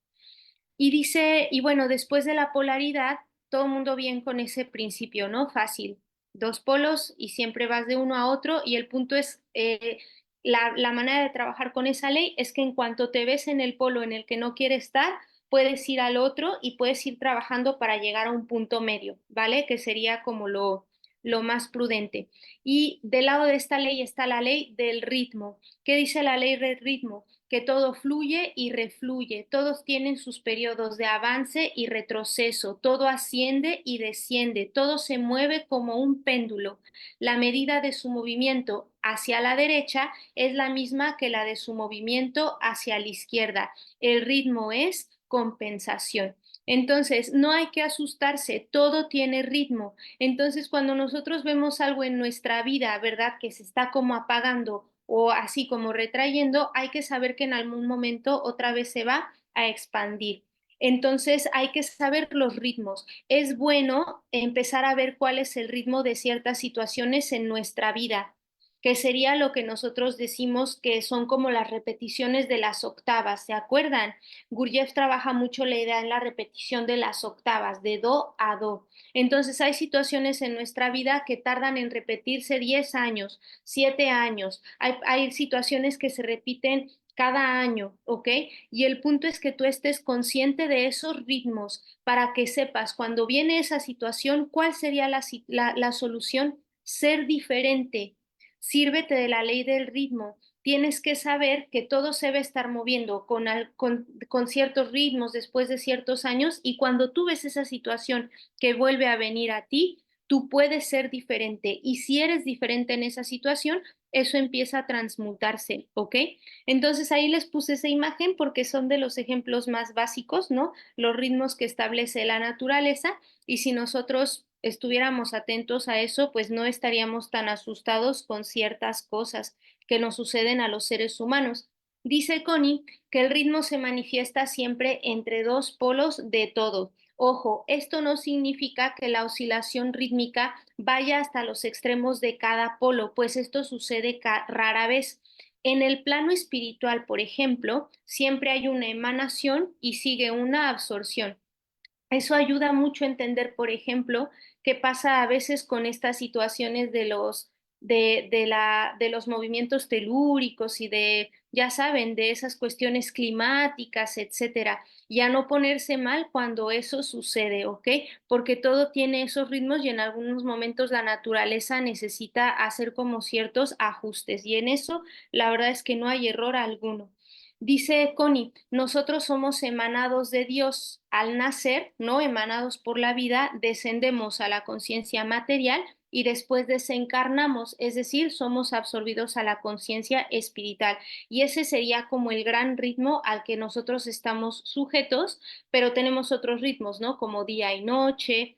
Y dice, y bueno, después de la polaridad, todo el mundo bien con ese principio, ¿no? Fácil, dos polos y siempre vas de uno a otro y el punto es, la manera de trabajar con esa ley es que en cuanto te ves en el polo en el que no quieres estar, puedes ir al otro y puedes ir trabajando para llegar a un punto medio, ¿vale? Que sería como lo más prudente. Y del lado de esta ley está la ley del ritmo. ¿Qué dice la ley del ritmo? Que todo fluye y refluye, todos tienen sus periodos de avance y retroceso, todo asciende y desciende, todo se mueve como un péndulo. La medida de su movimiento hacia la derecha es la misma que la de su movimiento hacia la izquierda. El ritmo es compensación. Entonces, no hay que asustarse, todo tiene ritmo. Entonces, cuando nosotros vemos algo en nuestra vida, ¿verdad? Que se está como apagando o así como retrayendo, hay que saber que en algún momento otra vez se va a expandir. Entonces hay que saber los ritmos. Es bueno empezar a ver cuál es el ritmo de ciertas situaciones en nuestra vida, que sería lo que nosotros decimos que son como las repeticiones de las octavas. ¿Se acuerdan? Gurdjieff trabaja mucho la idea en la repetición de las octavas, de do a do. Entonces hay situaciones en nuestra vida que tardan en repetirse 10 años, 7 años. Hay situaciones que se repiten cada año, ¿ok? Y el punto es que tú estés consciente de esos ritmos para que sepas cuando viene esa situación, cuál sería la solución. Ser diferente. Sírvete de la ley del ritmo. Tienes que saber que todo se debe estar moviendo con ciertos ritmos después de ciertos años y cuando tú ves esa situación que vuelve a venir a ti, tú puedes ser diferente y si eres diferente en esa situación, eso empieza a transmutarse, ¿ok? Entonces ahí les puse esa imagen porque son de los ejemplos más básicos, ¿no? Los ritmos que establece la naturaleza y si nosotros estuviéramos atentos a eso, pues no estaríamos tan asustados con ciertas cosas que nos suceden a los seres humanos. Dice Connie que el ritmo se manifiesta siempre entre dos polos de todo. Ojo, esto no significa que la oscilación rítmica vaya hasta los extremos de cada polo, pues esto sucede rara vez. En el plano espiritual, por ejemplo, siempre hay una emanación y sigue una absorción. Eso ayuda mucho a entender, por ejemplo, qué pasa a veces con estas situaciones de los movimientos telúricos y de, ya saben, de esas cuestiones climáticas, etcétera. Y a no ponerse mal cuando eso sucede, ¿ok? Porque todo tiene esos ritmos y en algunos momentos la naturaleza necesita hacer como ciertos ajustes. Y en eso, la verdad es que no hay error alguno. Dice Connie, nosotros somos emanados de Dios. Al nacer, ¿no? Emanados por la vida, descendemos a la conciencia material y después desencarnamos, es decir, somos absorbidos a la conciencia espiritual. Y ese sería como el gran ritmo al que nosotros estamos sujetos, pero tenemos otros ritmos, ¿no? Como día y noche.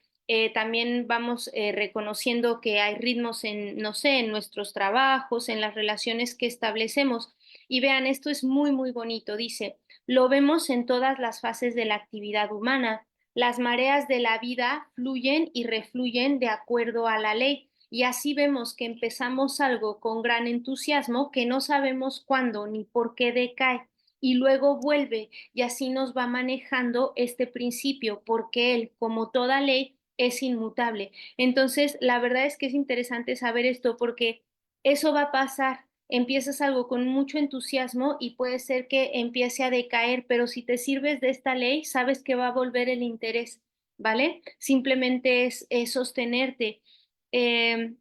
También vamos reconociendo que hay ritmos en, no sé, en nuestros trabajos, en las relaciones que establecemos. Y vean, esto es muy, muy bonito. Dice, lo vemos en todas las fases de la actividad humana. Las mareas de la vida fluyen y refluyen de acuerdo a la ley. Y así vemos que empezamos algo con gran entusiasmo que no sabemos cuándo ni por qué decae y luego vuelve y así nos va manejando este principio porque él, como toda ley, es inmutable. Entonces, la verdad es que es interesante saber esto porque eso va a pasar. Empiezas algo con mucho entusiasmo y puede ser que empiece a decaer, pero si te sirves de esta ley, sabes que va a volver el interés, ¿vale? Simplemente es sostenerte. Eh,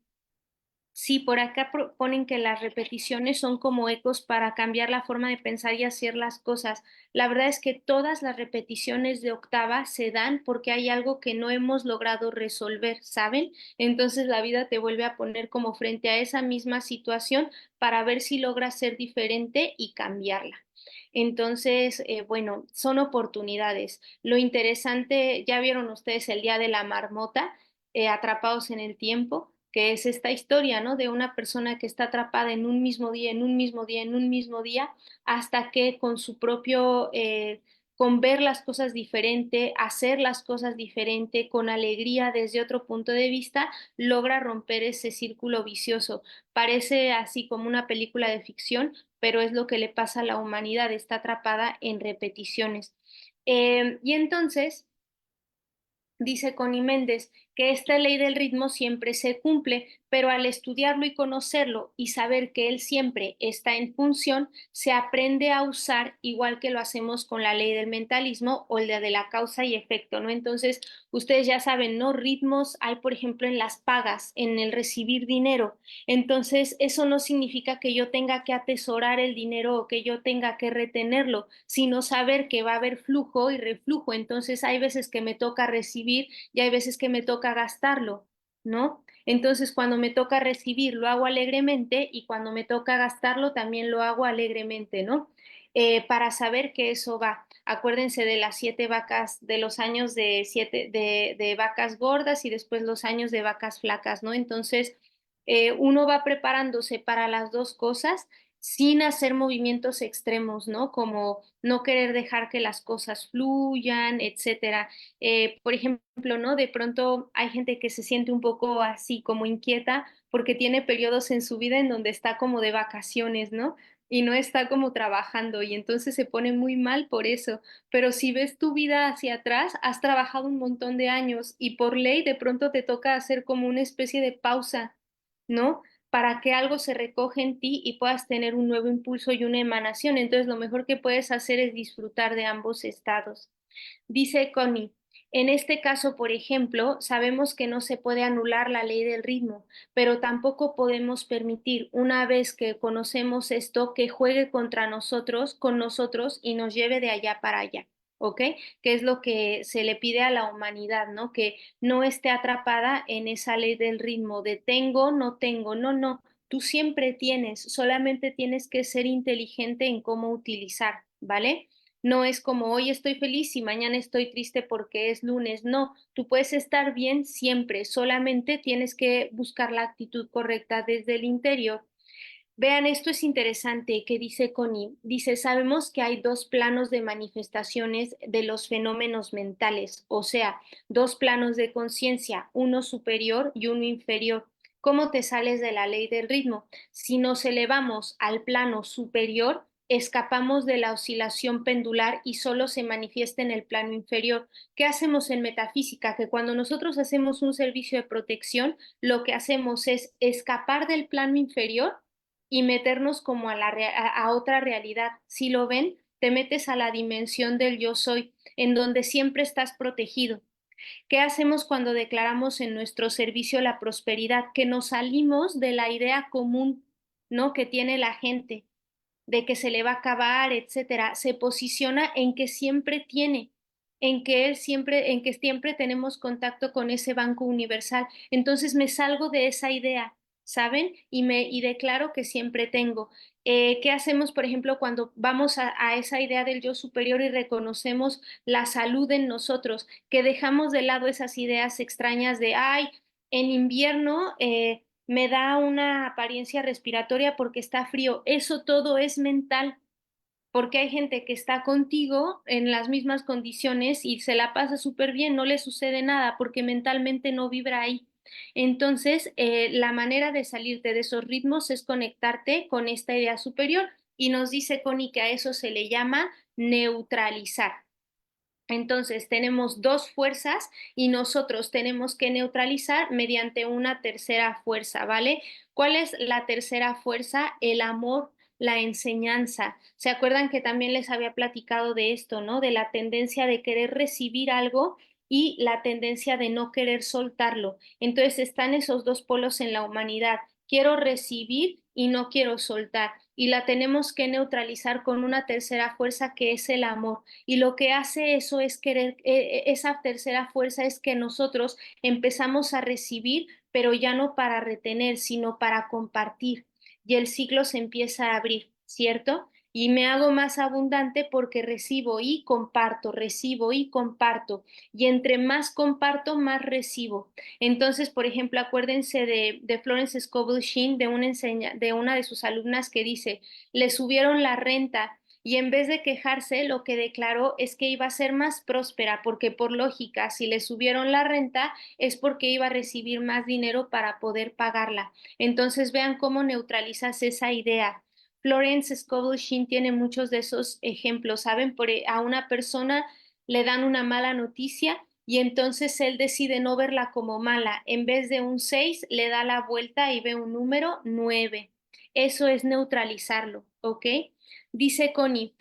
Sí, por acá ponen que las repeticiones son como ecos para cambiar la forma de pensar y hacer las cosas. La verdad es que todas las repeticiones de octava se dan porque hay algo que no hemos logrado resolver, ¿saben? Entonces la vida te vuelve a poner como frente a esa misma situación para ver si logras ser diferente y cambiarla. Entonces, bueno, son oportunidades. Lo interesante, ya vieron ustedes el día de la marmota, Atrapados en el tiempo, que es esta historia, ¿no? De una persona que está atrapada en un mismo día, en un mismo día, en un mismo día, hasta que con su propio, con ver las cosas diferente, hacer las cosas diferente, con alegría desde otro punto de vista, logra romper ese círculo vicioso. Parece así como una película de ficción, pero es lo que le pasa a la humanidad, está atrapada en repeticiones. Y entonces, dice Connie Méndez que esta ley del ritmo siempre se cumple, pero al estudiarlo y conocerlo y saber que él siempre está en función, se aprende a usar igual que lo hacemos con la ley del mentalismo o la de la causa y efecto, ¿no? Entonces, ustedes ya saben, ¿no? Ritmos hay, por ejemplo, en las pagas, en el recibir dinero. Entonces, eso no significa que yo tenga que atesorar el dinero o que yo tenga que retenerlo, sino saber que va a haber flujo y reflujo. Entonces, hay veces que me toca recibir y hay veces que me toca gastarlo, ¿no? Entonces, cuando me toca recibir, lo hago alegremente y cuando me toca gastarlo, también lo hago alegremente, ¿no? Para saber que eso va. Acuérdense de las 7 vacas, de los años de vacas gordas y después los años de vacas flacas, ¿no? Entonces, uno va preparándose para las dos cosas sin hacer movimientos extremos, ¿no? Como no querer dejar que las cosas fluyan, etcétera. Por ejemplo, ¿no? De pronto hay gente que se siente un poco así como inquieta porque tiene periodos en su vida en donde está como de vacaciones, ¿no? Y no está como trabajando y entonces se pone muy mal por eso. Pero si ves tu vida hacia atrás, has trabajado un montón de años y por ley de pronto te toca hacer como una especie de pausa, ¿no? Para que algo se recoge en ti y puedas tener un nuevo impulso y una emanación. Entonces, lo mejor que puedes hacer es disfrutar de ambos estados. Dice Connie, en este caso, por ejemplo, sabemos que no se puede anular la ley del ritmo, pero tampoco podemos permitir, una vez que conocemos esto, que juegue contra nosotros, con nosotros y nos lleve de allá para allá, ¿ok? Que es lo que se le pide a la humanidad, ¿no? Que no esté atrapada en esa ley del ritmo de tengo, no tengo, no, no. Tú siempre tienes, solamente tienes que ser inteligente en cómo utilizar, ¿vale? No es como hoy estoy feliz y mañana estoy triste porque es lunes. No, tú puedes estar bien siempre, solamente tienes que buscar la actitud correcta desde el interior. Vean, esto es interesante que dice Connie. Dice, sabemos que hay dos planos de manifestaciones de los fenómenos mentales, o sea, dos planos de conciencia, uno superior y uno inferior. ¿Cómo te sales de la ley del ritmo? Si nos elevamos al plano superior, escapamos de la oscilación pendular y solo se manifiesta en el plano inferior. ¿Qué hacemos en metafísica? Que cuando nosotros hacemos un servicio de protección, lo que hacemos es escapar del plano inferior y meternos como a otra realidad. Si lo ven, te metes a la dimensión del yo soy, en donde siempre estás protegido. ¿Qué hacemos cuando declaramos en nuestro servicio la prosperidad? Que nos salimos de la idea común, ¿no? Que tiene la gente, de que se le va a acabar, etcétera. Se posiciona en que siempre tiene, en que siempre tenemos contacto con ese banco universal. Entonces me salgo de esa idea, ¿saben? Y declaro que siempre tengo. ¿Qué hacemos, por ejemplo, cuando vamos a esa idea del yo superior y reconocemos la salud en nosotros, que dejamos de lado esas ideas extrañas de, ay, en invierno me da una apariencia respiratoria porque está frío? Eso todo es mental, porque hay gente que está contigo en las mismas condiciones y se la pasa súper bien, no le sucede nada porque mentalmente no vibra ahí. Entonces, la manera de salirte de esos ritmos es conectarte con esta idea superior y nos dice Connie que a eso se le llama neutralizar. Entonces, tenemos dos fuerzas y nosotros tenemos que neutralizar mediante una tercera fuerza, ¿vale? ¿Cuál es la tercera fuerza? El amor, la enseñanza. ¿Se acuerdan que también les había platicado de esto, ¿no? De la tendencia de querer recibir algo y la tendencia de no querer soltarlo. Entonces, están esos dos polos en la humanidad. Quiero recibir y no quiero soltar. Y la tenemos que neutralizar con una tercera fuerza que es el amor. Y lo que hace eso es querer, esa tercera fuerza es que nosotros empezamos a recibir, pero ya no para retener, sino para compartir. Y el ciclo se empieza a abrir, ¿cierto? Y me hago más abundante porque recibo y comparto, recibo y comparto. Y entre más comparto, más recibo. Entonces, por ejemplo, acuérdense de Florence Scovel Shinn, de una de sus alumnas que dice, le subieron la renta y en vez de quejarse, lo que declaró es que iba a ser más próspera, porque por lógica, si le subieron la renta, es porque iba a recibir más dinero para poder pagarla. Entonces, vean cómo neutralizas esa idea. Florence Scovel Shinn tiene muchos de esos ejemplos, ¿saben? A una persona le dan una mala noticia y entonces él decide no verla como mala. En vez de un 6 le da la vuelta y ve un número 9. Eso es neutralizarlo, ¿ok? Dice Connie,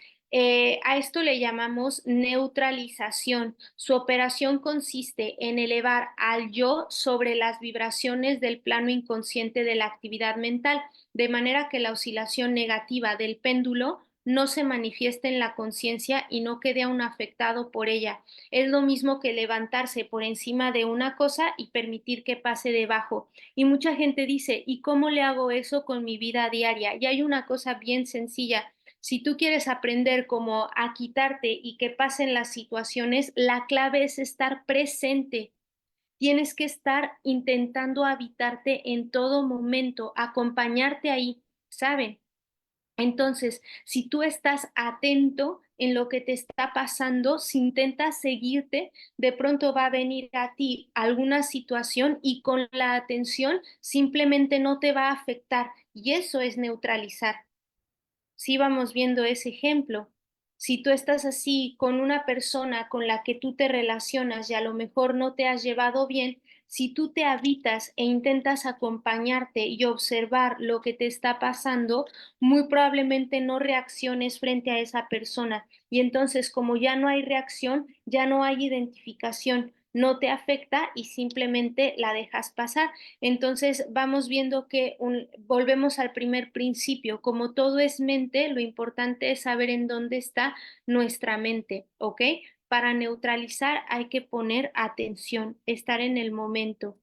a esto le llamamos neutralización. Su operación consiste en elevar al yo sobre las vibraciones del plano inconsciente de la actividad mental, de manera que la oscilación negativa del péndulo no se manifieste en la conciencia y no quede aún afectado por ella. Es lo mismo que levantarse por encima de una cosa y permitir que pase debajo. Y mucha gente dice, ¿y cómo le hago eso con mi vida diaria? Y hay una cosa bien sencilla. Si tú quieres aprender cómo a quitarte y que pasen las situaciones, la clave es estar presente. Tienes que estar intentando habitarte en todo momento, acompañarte ahí, ¿saben? Entonces, si tú estás atento en lo que te está pasando, si intentas seguirte, de pronto va a venir a ti alguna situación y con la atención simplemente no te va a afectar. Y eso es neutralizar. Si vamos viendo ese ejemplo. Si tú estás así con una persona con la que tú te relacionas y a lo mejor no te has llevado bien, si tú te habitas e intentas acompañarte y observar lo que te está pasando, muy probablemente no reacciones frente a esa persona. Y entonces, como ya no hay reacción, ya no hay identificación, no te afecta y simplemente la dejas pasar. Entonces vamos viendo que volvemos al primer principio, como todo es mente, lo importante es saber en dónde está nuestra mente, ¿ok? Para neutralizar hay que poner atención, estar en el momento.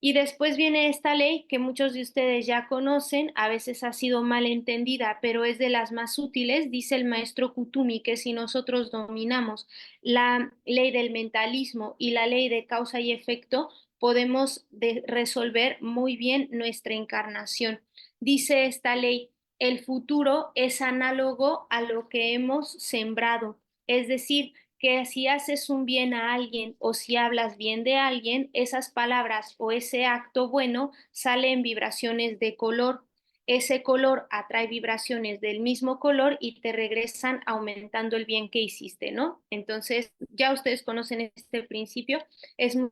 Y después viene esta ley que muchos de ustedes ya conocen, a veces ha sido mal entendida, pero es de las más útiles, dice el maestro Kutumi, que si nosotros dominamos la ley del mentalismo y la ley de causa y efecto, podemos resolver muy bien nuestra encarnación. Dice esta ley, el futuro es análogo a lo que hemos sembrado, es decir, que si haces un bien a alguien o si hablas bien de alguien, esas palabras o ese acto bueno sale en vibraciones de color. Ese color atrae vibraciones del mismo color y te regresan aumentando el bien que hiciste, ¿no? Entonces, ya ustedes conocen este principio, es muy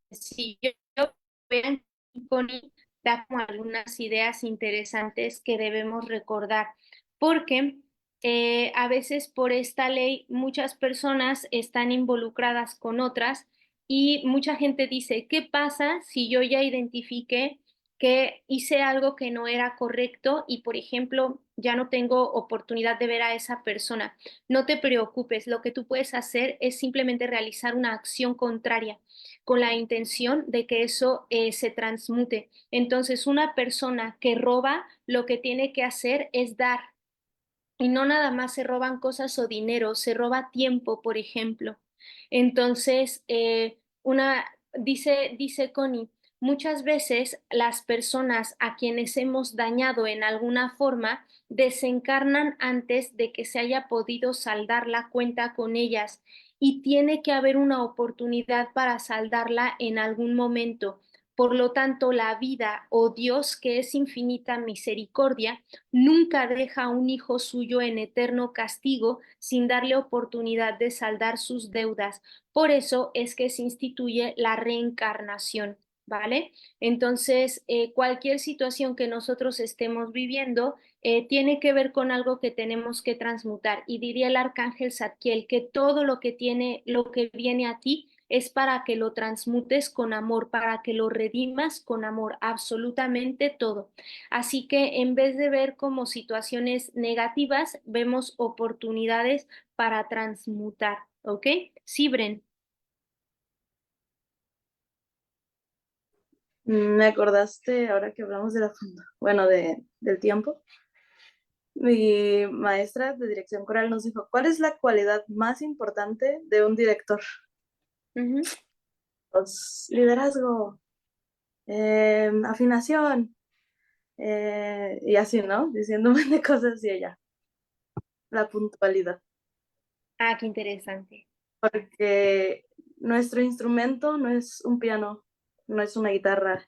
sencillo. Vean, Connie da como algunas ideas interesantes que debemos recordar, porque a veces por esta ley muchas personas están involucradas con otras y mucha gente dice, ¿qué pasa si yo ya identifiqué que hice algo que no era correcto y, por ejemplo, ya no tengo oportunidad de ver a esa persona? No te preocupes, lo que tú puedes hacer es simplemente realizar una acción contraria con la intención de que eso se transmute. Entonces, una persona que roba lo que tiene que hacer es dar, y no nada más se roban cosas o dinero, se roba tiempo, por ejemplo. Entonces, dice Connie, muchas veces las personas a quienes hemos dañado en alguna forma desencarnan antes de que se haya podido saldar la cuenta con ellas y tiene que haber una oportunidad para saldarla en algún momento. Por lo tanto, la vida o Dios, que es infinita misericordia, nunca deja a un hijo suyo en eterno castigo sin darle oportunidad de saldar sus deudas. Por eso es que se instituye la reencarnación, ¿vale? Entonces, cualquier situación que nosotros estemos viviendo tiene que ver con algo que tenemos que transmutar. Y diría el arcángel Zadkiel que todo lo que tiene, lo que viene a ti, es para que lo transmutes con amor, para que lo redimas con amor, absolutamente todo. Así que en vez de ver como situaciones negativas, vemos oportunidades para transmutar, ¿ok? Sibren. Me acordaste ahora que hablamos de bueno, del tiempo. Mi maestra de dirección coral nos dijo, ¿cuál es la cualidad más importante de un director? Ujú. Pues, liderazgo, afinación, y así, ¿no? Diciendo un montón de cosas y ella, la puntualidad. Ah, qué interesante. Porque nuestro instrumento no es un piano, no es una guitarra,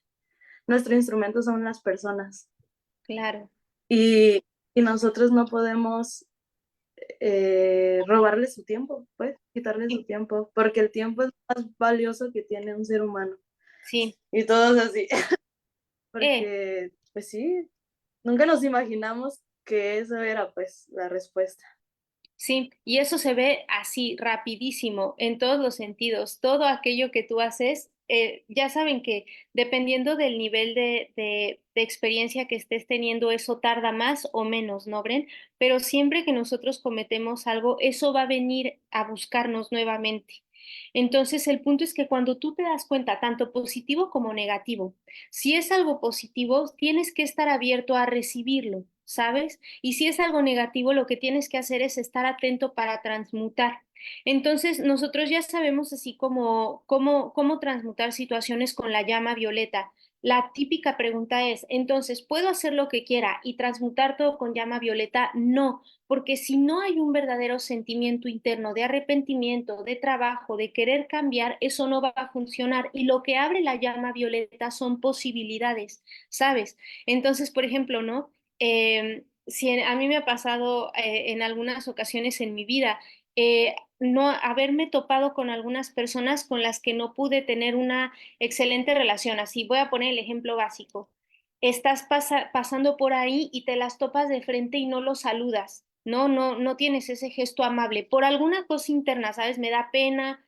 nuestro instrumento son las personas. Claro. Y, y nosotros no podemos robarle su tiempo, pues, quitarle su tiempo, porque el tiempo es lo más valioso que tiene un ser humano. Sí. Y todos así, Eh, porque, pues sí, nunca nos imaginamos que eso era, pues, la respuesta. Sí, y eso se ve así rapidísimo en todos los sentidos. Todo aquello que tú haces, ya saben que dependiendo del nivel de experiencia que estés teniendo, eso tarda más o menos, ¿no, Bren? Pero siempre que nosotros cometemos algo, eso va a venir a buscarnos nuevamente. Entonces, el punto es que cuando tú te das cuenta, tanto positivo como negativo, si es algo positivo, tienes que estar abierto a recibirlo, ¿sabes? Y si es algo negativo, lo que tienes que hacer es estar atento para transmutar. Entonces, nosotros ya sabemos así como cómo transmutar situaciones con la llama violeta. La típica pregunta es, entonces, ¿puedo hacer lo que quiera y transmutar todo con llama violeta? No, porque si no hay un verdadero sentimiento interno de arrepentimiento, de trabajo, de querer cambiar, eso no va a funcionar. Y lo que abre la llama violeta son posibilidades, ¿sabes? Entonces, por ejemplo, ¿no? Si a mí me ha pasado en algunas ocasiones en mi vida, no haberme topado con algunas personas con las que no pude tener una excelente relación. Así voy a poner el ejemplo básico. Estás pasando por ahí y te las topas de frente y no los saludas. No tienes ese gesto amable. Por alguna cosa interna, ¿sabes? Me da pena,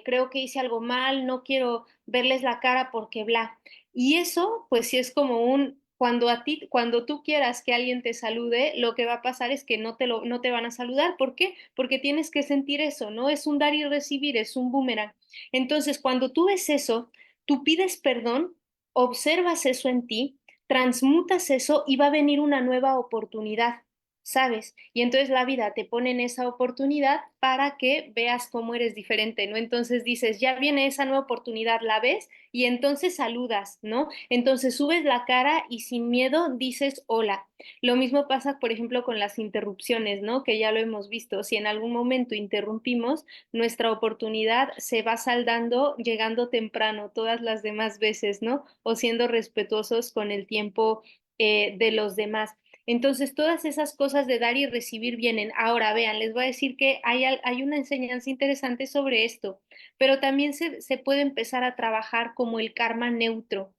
creo que hice algo mal, no quiero verles la cara porque bla. Y eso, pues sí es como cuando tú quieras que alguien te salude, lo que va a pasar es que no te van a saludar. ¿Por qué? Porque tienes que sentir eso, ¿no? Es un dar y recibir, es un boomerang. Entonces, cuando tú ves eso, Tú pides perdón, observas eso en ti, transmutas eso y va a venir una nueva oportunidad, ¿sabes? Y entonces la vida te pone en esa oportunidad para que veas cómo eres diferente, ¿no? Entonces dices, ya viene esa nueva oportunidad, la ves y entonces saludas, ¿no? Entonces subes la cara y sin miedo dices hola. Lo mismo pasa, por ejemplo, con las interrupciones, ¿no? Que ya lo hemos visto. Si en algún momento interrumpimos, nuestra oportunidad se va saldando llegando temprano todas las demás veces, ¿no? O siendo respetuosos con el tiempo de los demás. Entonces, todas esas cosas de dar y recibir vienen. Ahora, vean, les voy a decir que hay una enseñanza interesante sobre esto, pero también se puede empezar a trabajar como el karma neutro,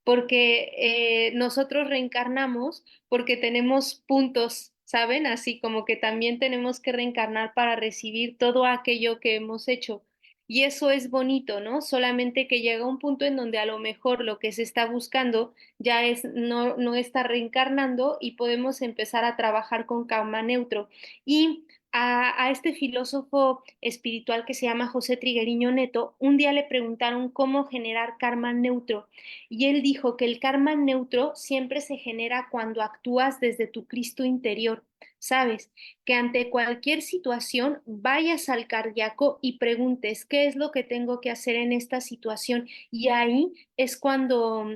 porque nosotros reencarnamos porque tenemos puntos, ¿saben? Así como que también tenemos que reencarnar para recibir todo aquello que hemos hecho. Y eso es bonito, ¿no? Solamente que llega un punto en donde a lo mejor lo que se está buscando ya es no está reencarnando y podemos empezar a trabajar con karma neutro. Y a este filósofo espiritual que se llama José Trigueriño Neto, un día le preguntaron cómo generar karma neutro y él dijo que el karma neutro siempre se genera cuando actúas desde tu Cristo interior, ¿sabes? Que ante cualquier situación vayas al cardíaco y preguntes, ¿qué es lo que tengo que hacer en esta situación? Y ahí es cuando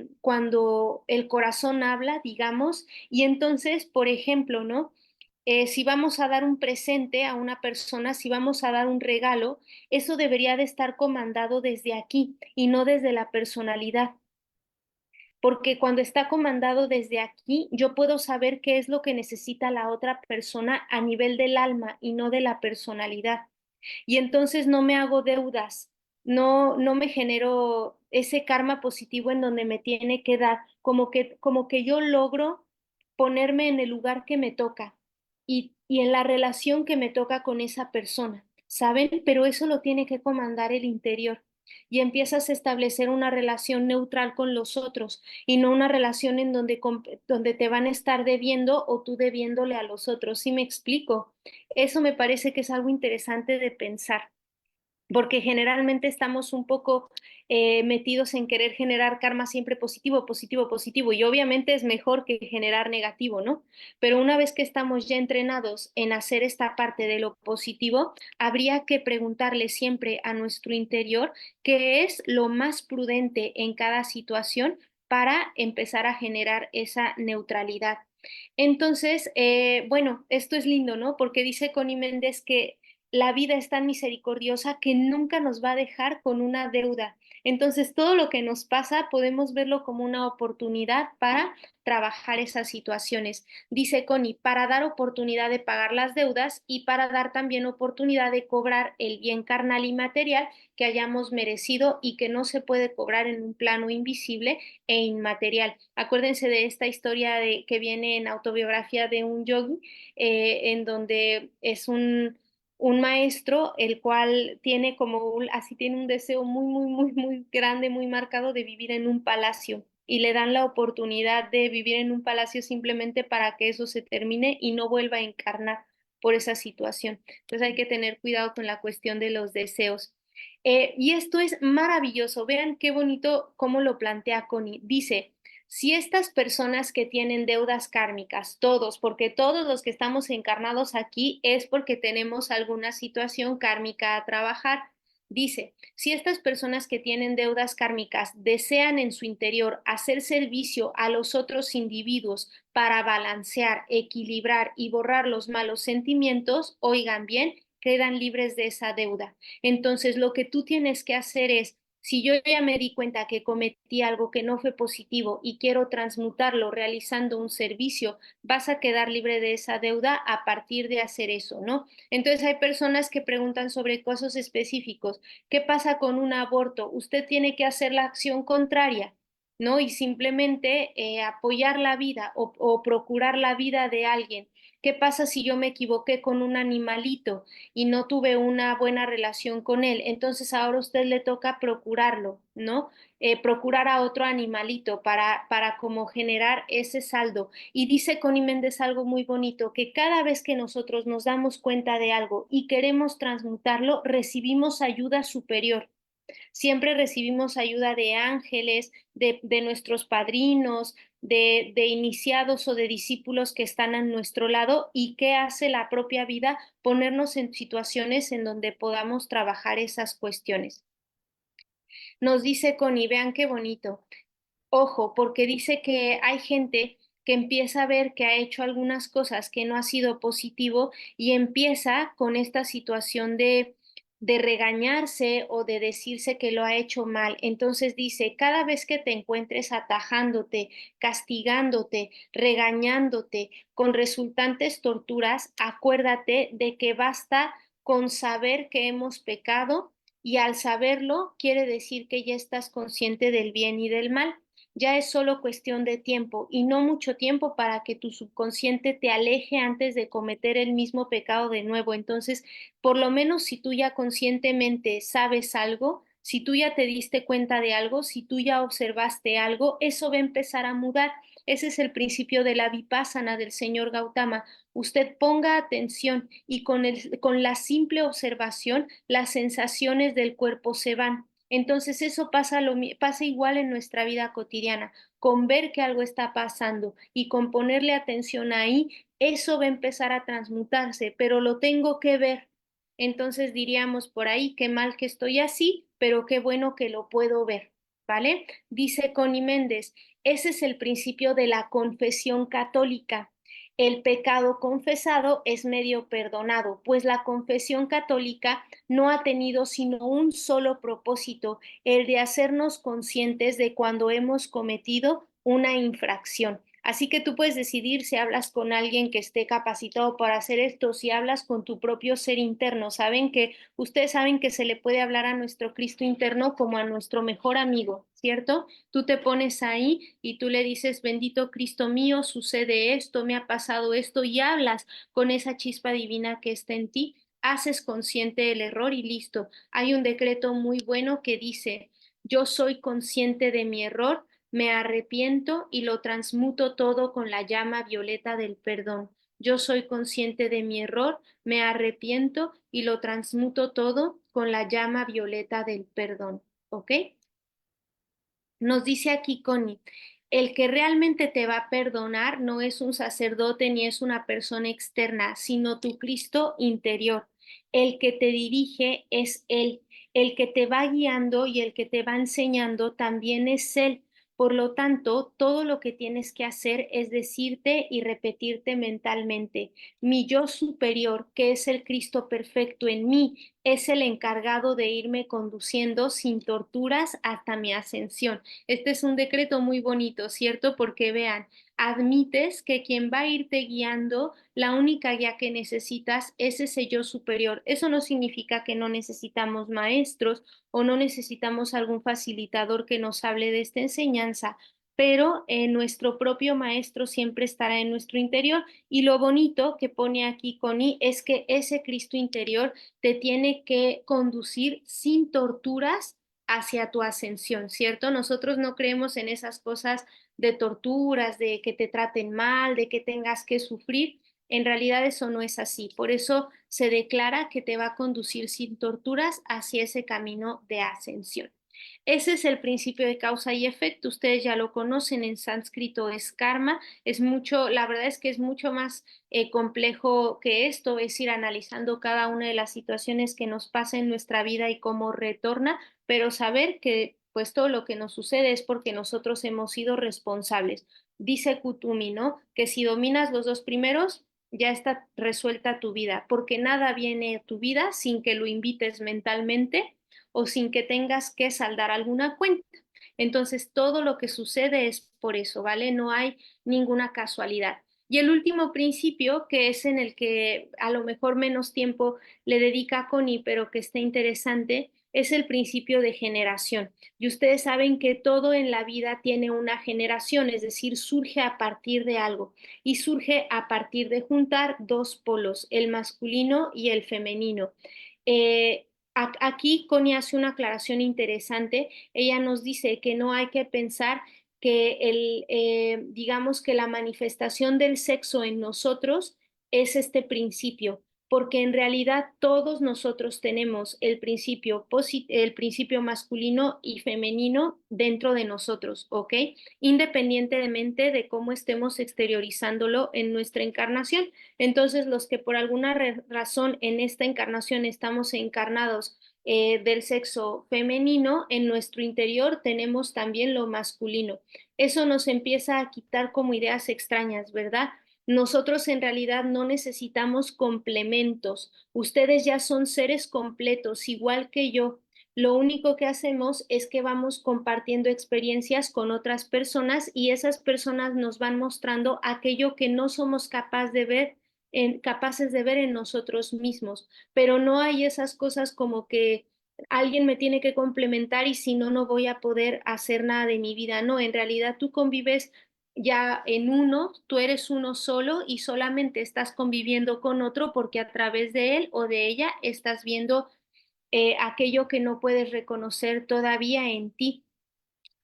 el corazón habla, digamos, y entonces, por ejemplo, ¿no? Si vamos a dar un presente a una persona, si vamos a dar un regalo, eso debería de estar comandado desde aquí y no desde la personalidad, porque cuando está comandado desde aquí, yo puedo saber qué es lo que necesita la otra persona a nivel del alma y no de la personalidad. Y entonces no me hago deudas, no me genero ese karma positivo en donde me tiene que dar, como que yo logro ponerme en el lugar que me toca y en la relación que me toca con esa persona, ¿saben? Pero eso lo tiene que comandar el interior y empiezas a establecer una relación neutral con los otros y no una relación en donde te van a estar debiendo o tú debiéndole a los otros. ¿Sí me explico? Eso me parece que es algo interesante de pensar, porque generalmente estamos un poco metidos en querer generar karma siempre positivo, positivo, positivo, y obviamente es mejor que generar negativo, ¿no? Pero una vez que estamos ya entrenados en hacer esta parte de lo positivo, habría que preguntarle siempre a nuestro interior qué es lo más prudente en cada situación para empezar a generar esa neutralidad. Entonces, bueno, esto es lindo, ¿no? Porque dice Connie Méndez que la vida es tan misericordiosa que nunca nos va a dejar con una deuda. Entonces, todo lo que nos pasa podemos verlo como una oportunidad para trabajar esas situaciones. Dice Connie, para dar oportunidad de pagar las deudas y para dar también oportunidad de cobrar el bien carnal y material que hayamos merecido y que no se puede cobrar en un plano invisible e inmaterial. Acuérdense de esta historia que viene en autobiografía de un yogi, en donde es un maestro el cual tiene así tiene un deseo muy, muy, muy, muy grande, muy marcado de vivir en un palacio y le dan la oportunidad de vivir en un palacio simplemente para que eso se termine y no vuelva a encarnar por esa situación. Entonces hay que tener cuidado con la cuestión de los deseos. Y esto es maravilloso. Vean qué bonito cómo lo plantea Connie. Dice, si estas personas que tienen deudas kármicas, todos, porque todos los que estamos encarnados aquí es porque tenemos alguna situación kármica a trabajar. Dice, si estas personas que tienen deudas kármicas desean en su interior hacer servicio a los otros individuos para balancear, equilibrar y borrar los malos sentimientos, oigan bien, quedan libres de esa deuda. Entonces, lo que tú tienes que hacer es, si yo ya me di cuenta que cometí algo que no fue positivo y quiero transmutarlo realizando un servicio, vas a quedar libre de esa deuda a partir de hacer eso, ¿no? Entonces hay personas que preguntan sobre casos específicos. ¿Qué pasa con un aborto? Usted tiene que hacer la acción contraria, ¿no? Y simplemente apoyar la vida o procurar la vida de alguien. ¿Qué pasa si yo me equivoqué con un animalito y no tuve una buena relación con él? Entonces ahora a usted le toca procurarlo, ¿no? Procurar a otro animalito para como generar ese saldo. Y dice Connie Méndez algo muy bonito, que cada vez que nosotros nos damos cuenta de algo y queremos transmutarlo, recibimos ayuda superior. Siempre recibimos ayuda de ángeles, de nuestros padrinos, de iniciados o de discípulos que están a nuestro lado. ¿Y qué hace la propia vida? Ponernos en situaciones en donde podamos trabajar esas cuestiones. Nos dice Connie, vean qué bonito. Ojo, porque dice que hay gente que empieza a ver que ha hecho algunas cosas que no ha sido positivo y empieza con esta situación de regañarse o de decirse que lo ha hecho mal. Entonces dice, cada vez que te encuentres atajándote, castigándote, regañándote con resultantes torturas, acuérdate de que basta con saber que hemos pecado y al saberlo quiere decir que ya estás consciente del bien y del mal. Ya es solo cuestión de tiempo y no mucho tiempo para que tu subconsciente te aleje antes de cometer el mismo pecado de nuevo. Entonces, por lo menos si tú ya conscientemente sabes algo, si tú ya te diste cuenta de algo, si tú ya observaste algo, eso va a empezar a mudar. Ese es el principio de la vipassana del señor Gautama. Usted ponga atención y con la simple observación, las sensaciones del cuerpo se van. Entonces eso pasa igual en nuestra vida cotidiana. Con ver que algo está pasando y con ponerle atención ahí, eso va a empezar a transmutarse, pero lo tengo que ver. Entonces diríamos por ahí, qué mal que estoy así, pero qué bueno que lo puedo ver, ¿vale? Dice Connie Méndez, ese es el principio de la confesión católica. El pecado confesado es medio perdonado, pues la confesión católica no ha tenido sino un solo propósito, el de hacernos conscientes de cuando hemos cometido una infracción. Así que tú puedes decidir si hablas con alguien que esté capacitado para hacer esto, si hablas con tu propio ser interno. Ustedes saben que se le puede hablar a nuestro Cristo interno como a nuestro mejor amigo, ¿cierto? Tú te pones ahí y tú le dices, bendito Cristo mío, sucede esto, me ha pasado esto, y hablas con esa chispa divina que está en ti, haces consciente el error y listo. Hay un decreto muy bueno que dice, yo soy consciente de mi error, me arrepiento y lo transmuto todo con la llama violeta del perdón. Yo soy consciente de mi error, me arrepiento y lo transmuto todo con la llama violeta del perdón. ¿Ok? Nos dice aquí Connie, el que realmente te va a perdonar no es un sacerdote ni es una persona externa, sino tu Cristo interior. El que te dirige es Él. El que te va guiando y el que te va enseñando también es Él. Por lo tanto, todo lo que tienes que hacer es decirte y repetirte mentalmente, mi yo superior, que es el Cristo perfecto en mí, es el encargado de irme conduciendo sin torturas hasta mi ascensión. Este es un decreto muy bonito, ¿cierto? Porque vean, admites que quien va a irte guiando, la única guía que necesitas es ese yo superior. Eso no significa que no necesitamos maestros o no necesitamos algún facilitador que nos hable de esta enseñanza, pero nuestro propio maestro siempre estará en nuestro interior. Y lo bonito que pone aquí Connie es que ese Cristo interior te tiene que conducir sin torturas hacia tu ascensión, ¿cierto? Nosotros no creemos en esas cosas de torturas, de que te traten mal, de que tengas que sufrir. En realidad eso no es así. Por eso se declara que te va a conducir sin torturas hacia ese camino de ascensión. Ese es el principio de causa y efecto. Ustedes ya lo conocen, en sánscrito es karma. Es mucho, la verdad es que es mucho más complejo que esto, es ir analizando cada una de las situaciones que nos pasa en nuestra vida y cómo retorna, pero saber que pues todo lo que nos sucede es porque nosotros hemos sido responsables. Dice Kutumi, ¿no? Que si dominas los dos primeros, ya está resuelta tu vida, porque nada viene a tu vida sin que lo invites mentalmente o sin que tengas que saldar alguna cuenta. Entonces, todo lo que sucede es por eso, ¿vale? No hay ninguna casualidad. Y el último principio, que es en el que a lo mejor menos tiempo le dedica Connie, pero que está interesante, es el principio de generación. Y ustedes saben que todo en la vida tiene una generación, es decir, surge a partir de algo y surge a partir de juntar dos polos, el masculino y el femenino. Aquí Connie hace una aclaración interesante. Ella nos dice que no hay que pensar que digamos que la manifestación del sexo en nosotros es este principio. porque en realidad todos nosotros tenemos el principio masculino y femenino dentro de nosotros, ¿ok? Independientemente de cómo estemos exteriorizándolo en nuestra encarnación. Entonces, los que por alguna razón en esta encarnación estamos encarnados del sexo femenino, en nuestro interior tenemos también lo masculino. Eso nos empieza a quitar como ideas extrañas, ¿verdad? Nosotros en realidad no necesitamos complementos. Ustedes ya son seres completos, igual que yo. Lo único que hacemos es que vamos compartiendo experiencias con otras personas y esas personas nos van mostrando aquello que no somos capaces de ver en nosotros mismos. Pero no hay esas cosas como que alguien me tiene que complementar y si no, no voy a poder hacer nada de mi vida. No, en realidad tú convives ya en uno, tú eres uno solo y solamente estás conviviendo con otro porque a través de él o de ella estás viendo aquello que no puedes reconocer todavía en ti.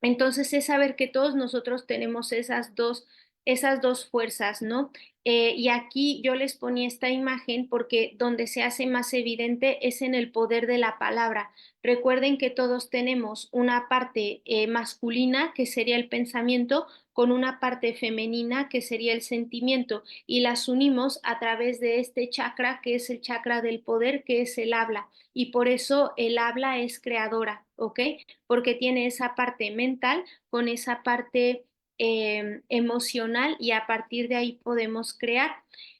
Entonces es saber que todos nosotros tenemos esas dos fuerzas, ¿no? Y aquí yo les ponía esta imagen porque donde se hace más evidente es en el poder de la palabra. Recuerden que todos tenemos una parte masculina, que sería el pensamiento, con una parte femenina, que sería el sentimiento, y las unimos a través de este chakra, que es el chakra del poder, que es el habla. Y por eso el habla es creadora, ¿ok? Porque tiene esa parte mental con esa parte emocional y a partir de ahí podemos crear.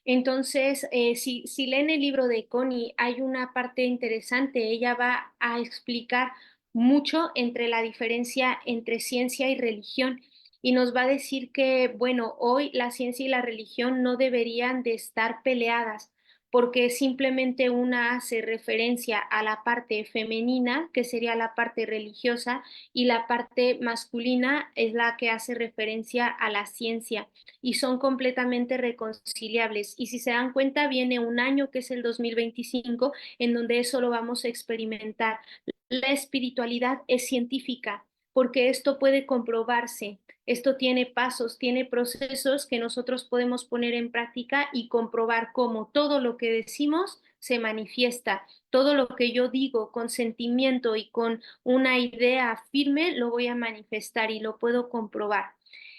Entonces, si leen el libro de Connie, hay una parte interesante, ella va a explicar mucho entre la diferencia entre ciencia y religión y nos va a decir que, bueno, hoy la ciencia y la religión no deberían de estar peleadas porque simplemente una hace referencia a la parte femenina, que sería la parte religiosa, y la parte masculina es la que hace referencia a la ciencia, y son completamente reconciliables. Y si se dan cuenta, viene un año que es el 2025, en donde eso lo vamos a experimentar. La espiritualidad es científica, porque esto puede comprobarse. Esto tiene pasos, tiene procesos que nosotros podemos poner en práctica y comprobar cómo todo lo que decimos se manifiesta. Todo lo que yo digo con sentimiento y con una idea firme lo voy a manifestar y lo puedo comprobar.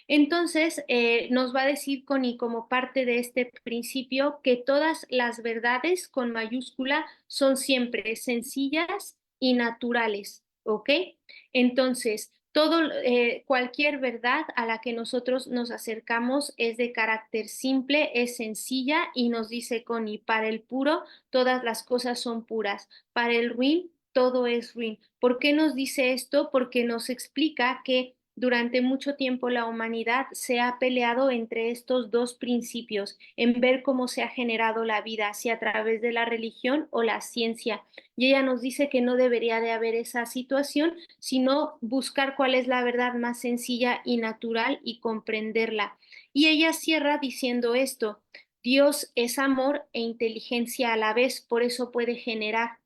Entonces, nos va a decir Connie como parte de este principio que todas las verdades con mayúscula son siempre sencillas y naturales, ¿ok? Entonces, cualquier verdad a la que nosotros nos acercamos es de carácter simple, es sencilla y nos dice Connie, para el puro todas las cosas son puras, para el ruin todo es ruin. ¿Por qué nos dice esto? Porque nos explica que durante mucho tiempo la humanidad se ha peleado entre estos dos principios, en ver cómo se ha generado la vida, si a través de la religión o la ciencia. Y ella nos dice que no debería de haber esa situación, sino buscar cuál es la verdad más sencilla y natural y comprenderla. Y ella cierra diciendo esto, Dios es amor e inteligencia a la vez, por eso puede generar,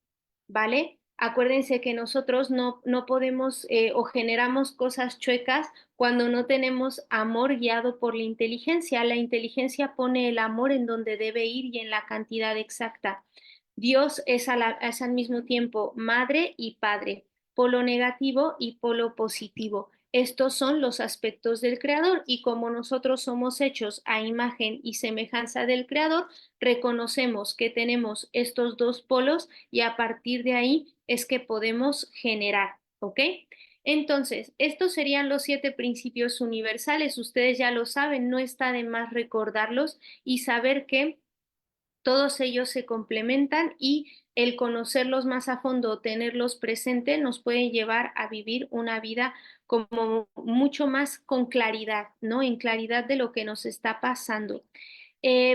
¿vale? Acuérdense que nosotros no podemos o generamos cosas chuecas cuando no tenemos amor guiado por la inteligencia. La inteligencia pone el amor en donde debe ir y en la cantidad exacta. Dios es al mismo tiempo madre y padre, polo negativo y polo positivo. Estos son los aspectos del creador y como nosotros somos hechos a imagen y semejanza del creador, reconocemos que tenemos estos dos polos y a partir de ahí es que podemos generar, ¿ok? Entonces, estos serían los 7 principios universales. Ustedes ya lo saben, no está de más recordarlos y saber que todos ellos se complementan y el conocerlos más a fondo, tenerlos presente, nos puede llevar a vivir una vida como mucho más con claridad, ¿no? En claridad de lo que nos está pasando.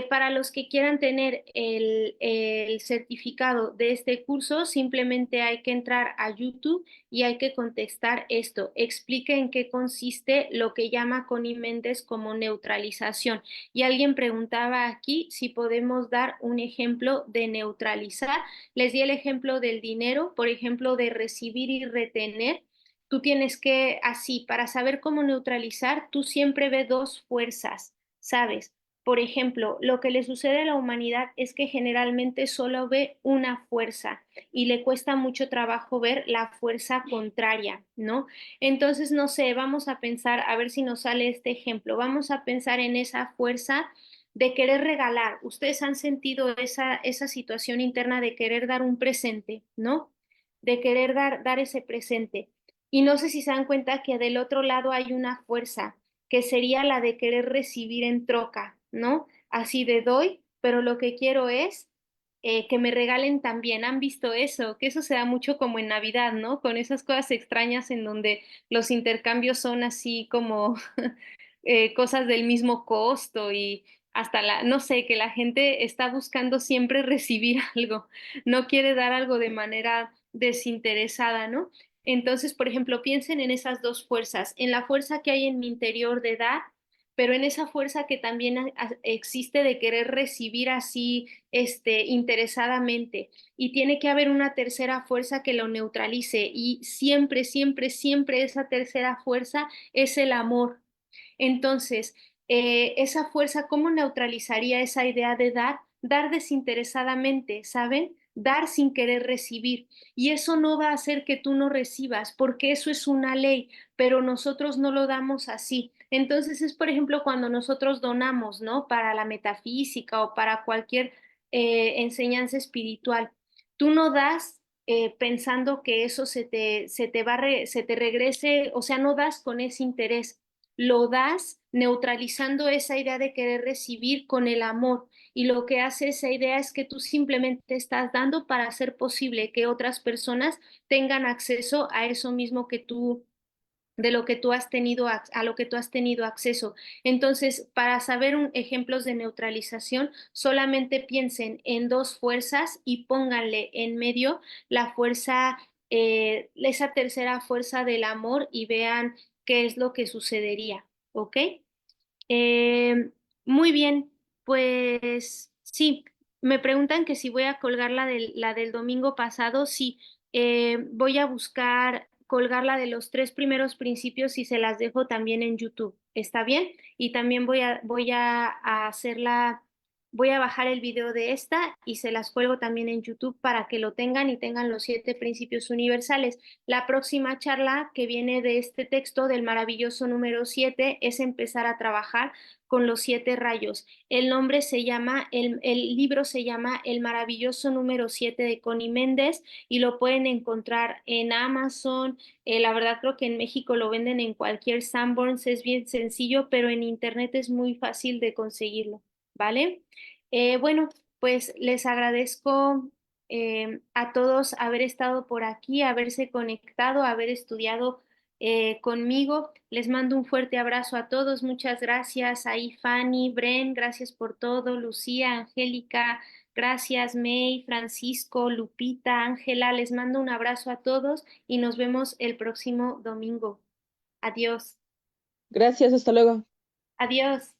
Para los que quieran tener el certificado de este curso, simplemente hay que entrar a YouTube y hay que contestar esto. Explique en qué consiste lo que llama Connie Méndez como neutralización. Y alguien preguntaba aquí si podemos dar un ejemplo de neutralizar. Les di el ejemplo del dinero, por ejemplo, de recibir y retener. Tú tienes que, así, para saber cómo neutralizar, tú siempre ve dos fuerzas, ¿sabes? Por ejemplo, lo que le sucede a la humanidad es que generalmente solo ve una fuerza y le cuesta mucho trabajo ver la fuerza contraria, ¿no? Entonces, no sé, vamos a pensar, a ver si nos sale este ejemplo, vamos a pensar en esa fuerza de querer regalar. Ustedes han sentido esa situación interna de querer dar un presente, ¿no? De querer dar ese presente. Y no sé si se dan cuenta que del otro lado hay una fuerza que sería la de querer recibir en troca, ¿no? Así de doy, pero lo que quiero es que me regalen también. ¿Han visto eso? Que eso se da mucho como en Navidad, ¿no? Con esas cosas extrañas en donde los intercambios son así como cosas del mismo costo y hasta no sé, que la gente está buscando siempre recibir algo, no quiere dar algo de manera desinteresada, ¿no? Entonces, por ejemplo, piensen en esas dos fuerzas, en la fuerza que hay en mi interior de dar, pero en esa fuerza que también existe de querer recibir así, interesadamente. Y tiene que haber una tercera fuerza que lo neutralice. Y siempre, siempre, siempre esa tercera fuerza es el amor. Entonces, esa fuerza, ¿cómo neutralizaría esa idea de dar? Dar desinteresadamente, ¿saben? Dar sin querer recibir. Y eso no va a hacer que tú no recibas, porque eso es una ley, pero nosotros no lo damos así. Entonces es, por ejemplo, cuando nosotros donamos, ¿no? Para la metafísica o para cualquier enseñanza espiritual. Tú no das pensando que eso se te regrese, o sea, no das con ese interés, lo das neutralizando esa idea de querer recibir con el amor. Y lo que hace esa idea es que tú simplemente estás dando para hacer posible que otras personas tengan acceso a eso mismo que tú de lo que tú has tenido a lo que tú has tenido acceso. Entonces, para saber ejemplos de neutralización, solamente piensen en dos fuerzas y pónganle en medio la fuerza, esa tercera fuerza del amor y vean qué es lo que sucedería, ¿ok? Eh, Muy bien, pues sí, me preguntan que si voy a colgar la del domingo pasado, sí, voy a buscar colgar la de los tres primeros principios y se las dejo también en YouTube, ¿está bien? Y también a hacerla, voy a bajar el video de esta y se las cuelgo también en YouTube para que lo tengan y tengan los siete principios universales. La próxima charla que viene de este texto del maravilloso número 7 es empezar a trabajar con los siete rayos. El nombre se llama, el libro se llama El maravilloso número 7 de Connie Méndez y lo pueden encontrar en Amazon. La verdad creo que en México lo venden en cualquier Sanborns, es bien sencillo, pero en internet es muy fácil de conseguirlo, ¿vale? Bueno, pues les agradezco a todos haber estado por aquí, haberse conectado, haber estudiado conmigo. Les mando un fuerte abrazo a todos. Muchas gracias. Ahí Fanny, Bren, gracias por todo. Lucía, Angélica, gracias. May, Francisco, Lupita, Ángela, les mando un abrazo a todos y nos vemos el próximo domingo. Adiós. Gracias, hasta luego. Adiós.